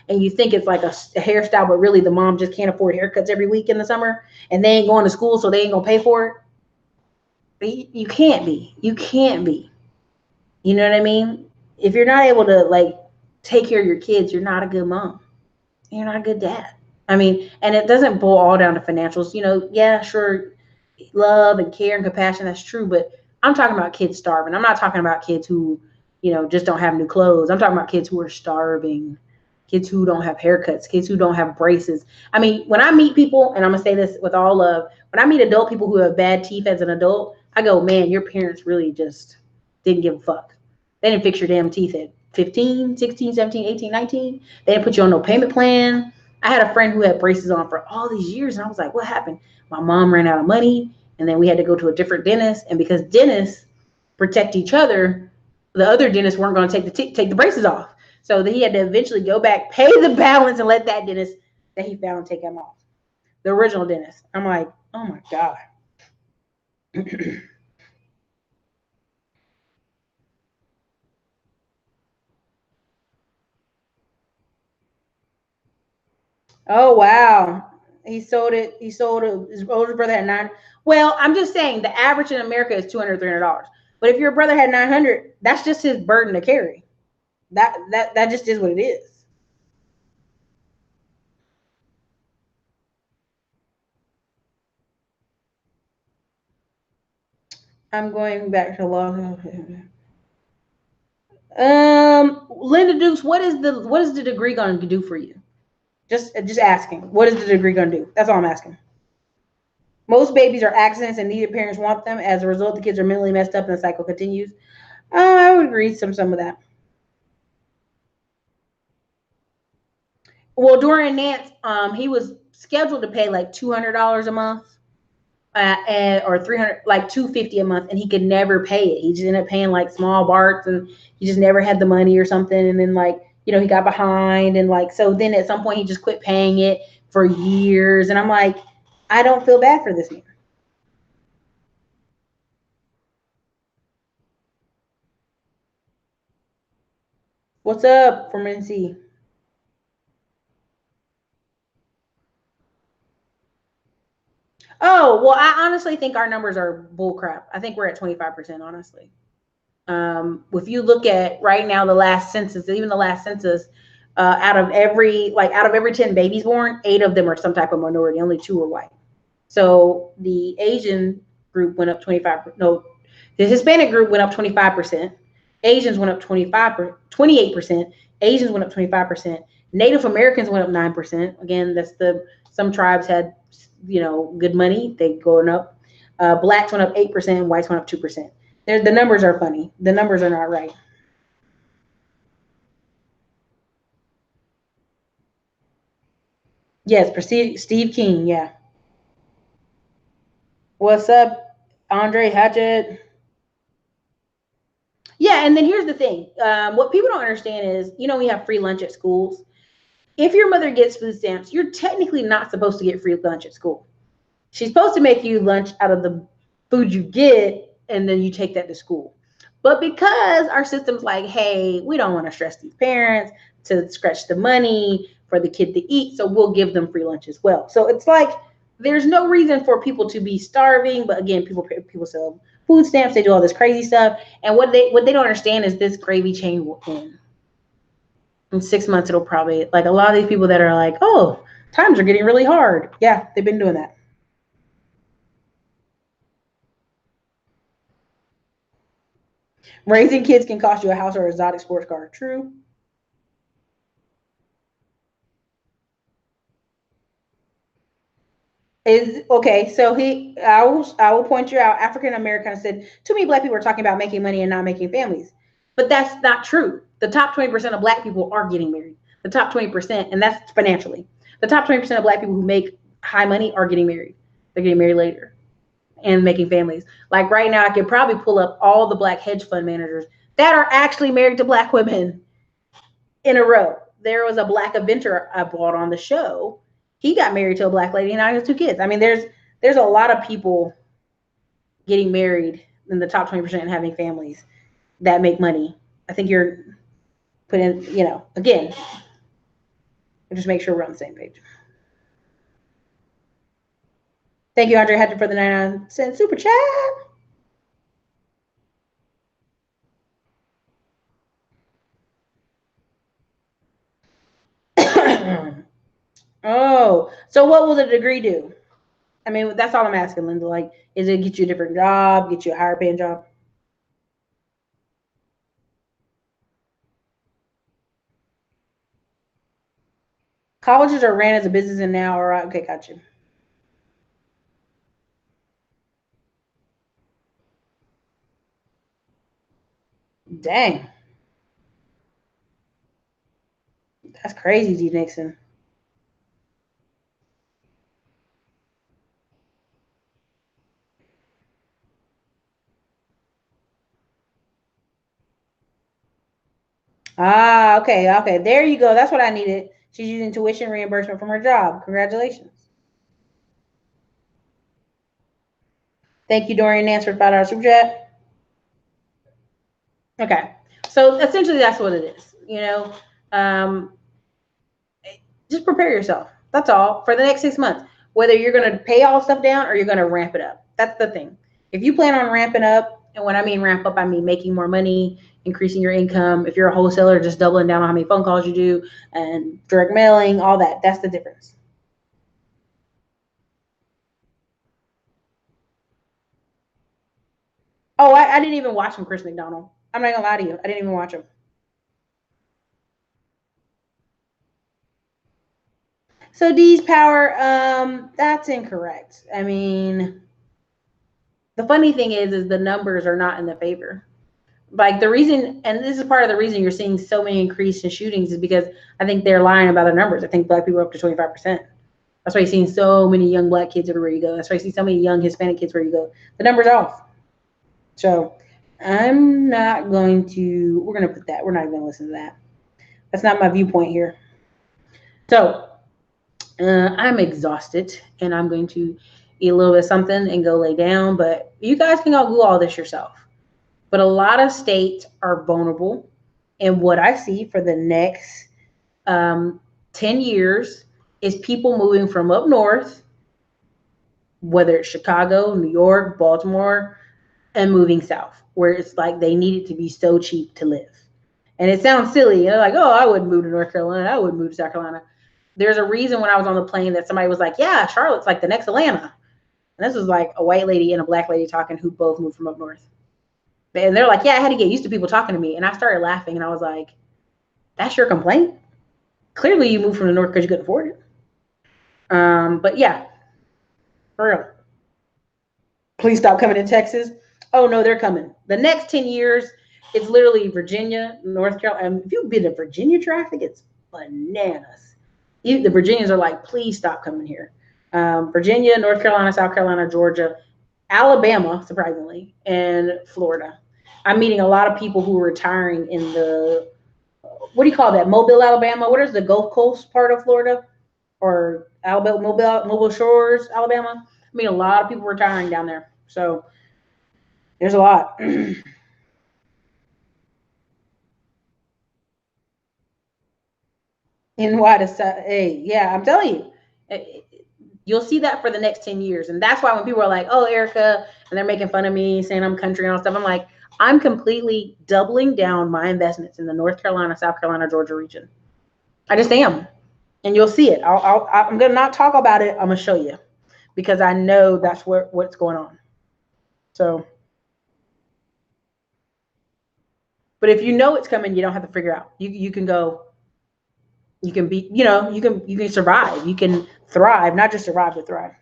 And you think it's like a hairstyle, but really the mom just can't afford haircuts every week in the summer and they ain't going to school, so they ain't gonna pay for it. But you can't be. You can't be. You know what I mean? If you're not able to like take care of your kids, you're not a good mom. You're not a good dad. I mean, and it doesn't boil all down to financials. Yeah, sure, love and care and compassion, that's true, but I'm talking about kids starving. I'm not talking about kids who just don't have new clothes. I'm talking about kids who are starving, kids who don't have haircuts, kids who don't have braces. I mean, when I meet people, and I'm gonna say this with all love, when I meet adult people who have bad teeth as an adult, I go, man, your parents really just didn't give a fuck. They didn't fix your damn teeth at 15, 16, 17, 18, 19. They didn't put you on no payment plan. I had a friend who had braces on for all these years, and I was like, what happened? My mom ran out of money, and then we had to go to a different dentist. And because dentists protect each other, the other dentists weren't going to take the braces off. So then he had to eventually go back, pay the balance, and let that dentist that he found take them off. The original dentist. I'm like, oh my God. Oh wow. His older brother had nine. Well, I'm just saying the average in America is $200, $300. But if your brother had 900, that's just his burden to carry. That just is what it is. I'm going back to law. Linda Dukes, what is the degree going to do for you? Just asking. What is the degree going to do? That's all I'm asking. Most babies are accidents and neither parents want them. As a result, the kids are mentally messed up and the cycle continues. I would agree some of that. Well, Dorian Nance, he was scheduled to pay like $200 a month, or 300, like 250 a month, and he could never pay it. He just ended up paying like small parts, and he just never had the money or something. And then like he got behind, and like so then at some point he just quit paying it for years. And I'm like, I don't feel bad for this man. What's up from NC? Oh, well, I honestly think our numbers are bullcrap. I think we're at 25%, honestly. If you look at right now, the last census, even the last census, out of every 10 babies born, 8 of them are some type of minority. Only 2 are white. So the Asian group went up 25. No, the Hispanic group went up 25%. Asians went up 28%. Asians went up 25%. Native Americans went up 9%. Again, that's some tribes had good money. They going up. Blacks went up 8%. Whites went up 2%. The numbers are funny. The numbers are not right. Yes, Steve King. Yeah. What's up, Andre Hatchett? Yeah, and then here's the thing. What people don't understand is, we have free lunch at schools. If your mother gets food stamps, you're technically not supposed to get free lunch at school. She's supposed to make you lunch out of the food you get, and then you take that to school. But because our system's like, hey, we don't want to stress these parents to scratch the money for the kid to eat, so we'll give them free lunch as well. So it's like there's no reason for people to be starving, but again, people sell food stamps, they do all this crazy stuff, and what they don't understand is this gravy chain will end. In 6 months, it'll probably like a lot of these people that are like, oh, times are getting really hard. Yeah, they've been doing that. Raising kids can cost you a house or an exotic sports car. True. Is okay. So I will point you out. African American said too many black people are talking about making money and not making families, but that's not true. The top 20% of black people are getting married. The top 20%, and that's financially. The top 20% of black people who make high money are getting married. They're getting married later and making families. Like right now, I could probably pull up all the black hedge fund managers that are actually married to black women in a row. There was a black inventor I brought on the show. He got married to a black lady and now he has 2 kids. I mean, there's a lot of people getting married in the top 20% and having families that make money. I think you're putting, again, just make sure we're on the same page. Thank you, Andre Hatcher, for the 99-cent super chat. Oh, so what will the degree do? I mean, that's all I'm asking, Linda. Like, is it get you a different job, get you a higher paying job? Colleges are ran as a business and now, all right, okay, got you. Dang, that's crazy, D Nixon. Ah, okay, okay. There you go. That's what I needed. She's using tuition reimbursement from her job. Congratulations. Thank you, Dorian Nance, for $5 super chat. Okay. So essentially that's what it is. Um, just prepare yourself. That's all for the next 6 months. Whether you're going to pay all stuff down or you're going to ramp it up. That's the thing. If you plan on ramping up, and when I mean ramp up, I mean making more money, increasing your income. If you're a wholesaler, just doubling down on how many phone calls you do and direct mailing, all that. That's the difference. Oh, I didn't even watch him, Chris McDonald. I'm not gonna lie to you. I didn't even watch him. So D's power, that's incorrect. I mean, the funny thing is the numbers are not in the favor. Like the reason, and this is part of the reason you're seeing so many increase in shootings is because I think they're lying about the numbers. I think black people are up to 25%. That's why you're seeing so many young black kids everywhere you go. That's why you see so many young Hispanic kids where you go. The numbers off. So I'm not going to, we're going to put that, we're not going to listen to that. That's not my viewpoint here. So I'm exhausted and I'm going to eat a little bit of something and go lay down. But you guys can all Google all this yourself. But a lot of states are vulnerable. And what I see for the next 10 years is people moving from up north, whether it's Chicago, New York, Baltimore, and moving south, where it's like they need it to be so cheap to live. And it sounds silly. They're like, oh, I wouldn't move to North Carolina. I wouldn't move to South Carolina. There's a reason when I was on the plane that somebody was like, yeah, Charlotte's like the next Atlanta. And this was like a white lady and a black lady talking who both moved from up north. And they're like, yeah, I had to get used to people talking to me. And I started laughing and I was like, that's your complaint? Clearly you moved from the north because you couldn't afford it. But yeah, for real. Please stop coming to Texas. Oh no, they're coming. The next 10 years, it's literally Virginia, North Carolina. If you've been to Virginia traffic, it's bananas. The Virginians are like, please stop coming here. Virginia, North Carolina, South Carolina, Georgia, Alabama, surprisingly, and Florida. I'm meeting a lot of people who are retiring in the, what do you call that? Mobile, Alabama. What is the Gulf Coast part of Florida? Or Alabama, Mobile Shores, Alabama. I mean, a lot of people retiring down there. So there's a lot. In why the hey, yeah, I'm telling you, you'll see that for the next 10 years. And that's why when people are like, oh, Erica, and they're making fun of me, saying I'm country and all stuff, I'm like, I'm completely doubling down my investments in the North Carolina, South Carolina, Georgia region. I just am. And you'll see it. I'm going to not talk about it. I'm going to show you because I know that's what's going on. So, but if you know it's coming, you don't have to figure out. You can go, you can be, you can survive. You can thrive, not just survive, but thrive.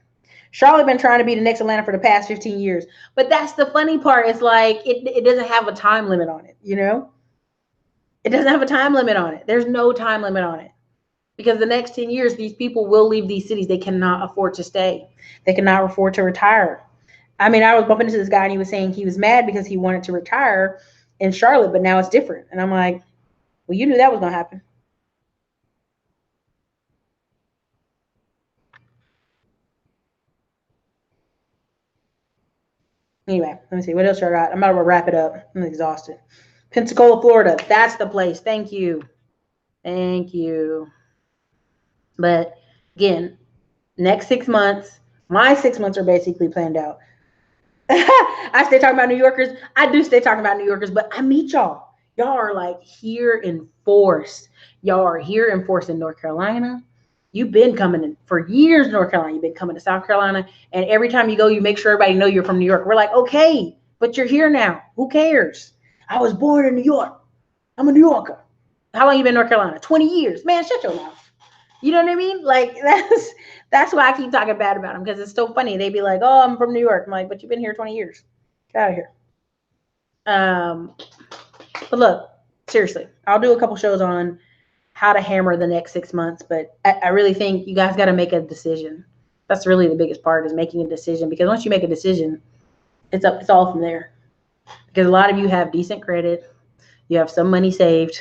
Charlotte been trying to be the next Atlanta for the past 15 years. But that's the funny part. It's like it doesn't have a time limit on it, It doesn't have a time limit on it. There's no time limit on it. Because the next 10 years, these people will leave these cities. They cannot afford to stay. They cannot afford to retire. I mean, I was bumping into this guy and he was saying he was mad because he wanted to retire in Charlotte, but now it's different. And I'm like, well, you knew that was going to happen. Anyway, let me see. What else I got? I'm about to wrap it up. I'm exhausted. Pensacola, Florida. That's the place. Thank you. Thank you. But again, next 6 months, my 6 months are basically planned out. I stay talking about New Yorkers. I do stay talking about New Yorkers, but I meet y'all. Y'all are like here in force. Y'all are here in force in North Carolina. You've been coming in for years, North Carolina. You've been coming to South Carolina. And every time you go, you make sure everybody know you're from New York. We're like, okay, but you're here now. Who cares? I was born in New York. I'm a New Yorker. How long you been in North Carolina? 20 years. Man, shut your mouth. You know what I mean? Like that's why I keep talking bad about them because it's so funny. They'd be like, "Oh, I'm from New York." I'm like, "But you've been here 20 years. Get out of here." Um, but look, seriously, I'll do a couple shows on how to hammer the next 6 months. But I really think you guys got to make a decision. That's really the biggest part is making a decision because once you make a decision, it's all from there. Because a lot of you have decent credit, you have some money saved.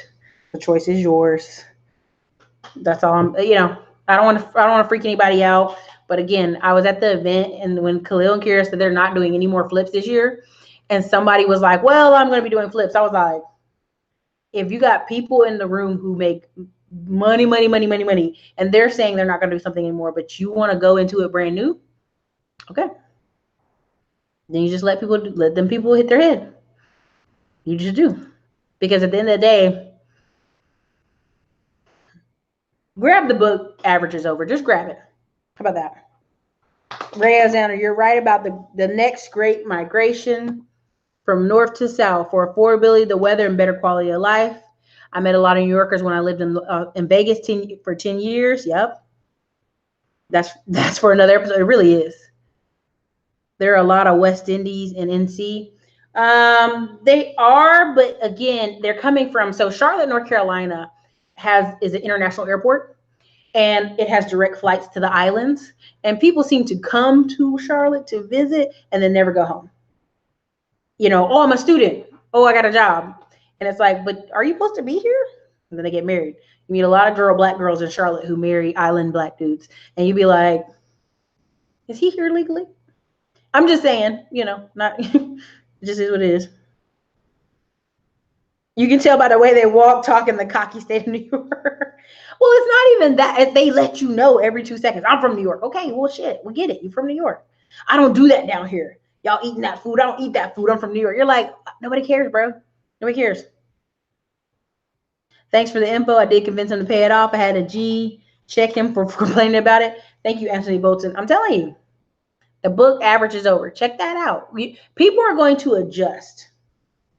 The choice is yours. That's all I don't want to freak anybody out. But again, I was at the event and when Khalil and Kira said they're not doing any more flips this year, and somebody was like, well, I'm going to be doing flips. I was like, if you got people in the room who make money, and they're saying they're not going to do something anymore, but you want to go into it brand new, okay. Then you just let them people hit their head. You just do. Because at the end of the day, grab the book, Average is Over. Just grab it. How about that? Ray Alexander, you're right about the next great migration. from north to south for affordability, the weather, and better quality of life. I met a lot of New Yorkers when I lived in Vegas for 10 years. Yep. That's for another episode. It really is. There are a lot of West Indies and NC. They are, but again, they're coming from, so Charlotte, North Carolina is an international airport, and it has direct flights to the islands, and people seem to come to Charlotte to visit and then never go home. You know, oh, I'm a student. Oh, I got a job. And it's like, but are you supposed to be here? And then they get married. You meet a lot of black girls in Charlotte who marry island black dudes. And you'd be like, is he here legally? I'm just saying, you know, not it just is what it is. You can tell by the way they walk, talk in the cocky state of New York. Well, it's not even that. They let you know every 2 seconds. I'm from New York. Okay, well, shit, we get it. You're from New York. I don't do that down here. Y'all eating that food. I don't eat that food. I'm from New York. You're like, nobody cares, bro. Nobody cares. Thanks for the info. I did convince him to pay it off. I had a G check him for complaining about it. Thank you, Anthony Bolton. I'm telling you, the book average is over. Check that out. People are going to adjust.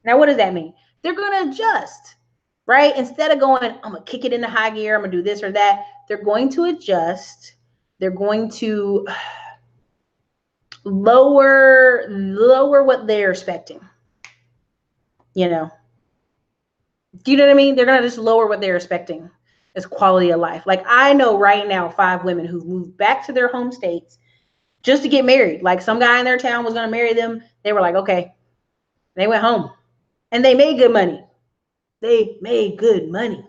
Now, what does that mean? They're going to adjust, right? Instead of going, I'm going to kick it into high gear, I'm going to do this or that, they're going to adjust. They're going to lower what they're expecting. You know? Do you know what I mean? They're going to just lower what they're expecting as quality of life. Like, I know right now 5 women who've moved back to their home states just to get married. Like, some guy in their town was going to marry them. They were like, okay. They went home. And they made good money. They made good money.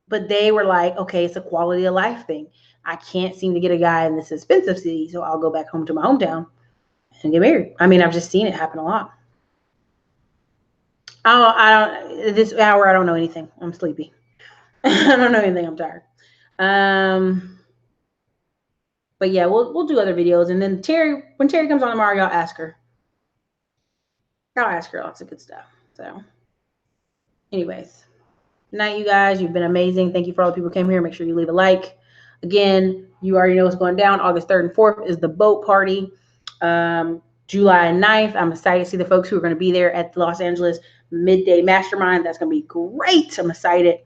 But they were like, okay, it's a quality of life thing. I can't seem to get a guy in this expensive city, so I'll go back home to my hometown and get married. I mean, I've just seen it happen a lot. This hour, I don't know anything. I'm sleepy. I don't know anything. I'm tired. But yeah, we'll do other videos. And then when Terry comes on tomorrow, y'all ask her. I'll ask her lots of good stuff. So anyways, good night, you guys. You've been amazing. Thank you for all the people who came here. Make sure you leave a like. Again, you already know what's going down. August 3rd and 4th is the boat party. July 9th, I'm excited to see the folks who are going to be there at the Los Angeles Midday Mastermind. That's going to be great. I'm excited.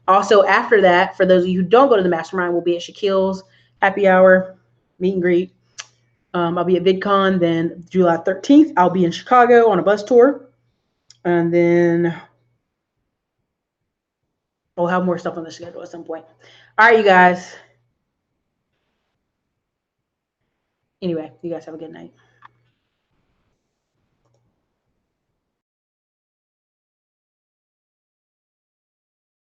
Also, after that, for those of you who don't go to the Mastermind, we'll be at Shaquille's happy hour, meet and greet. I'll be at VidCon. Then July 13th, I'll be in Chicago on a bus tour. And then we'll have more stuff on the schedule at some point. All right, you guys. Anyway, you guys have a good night.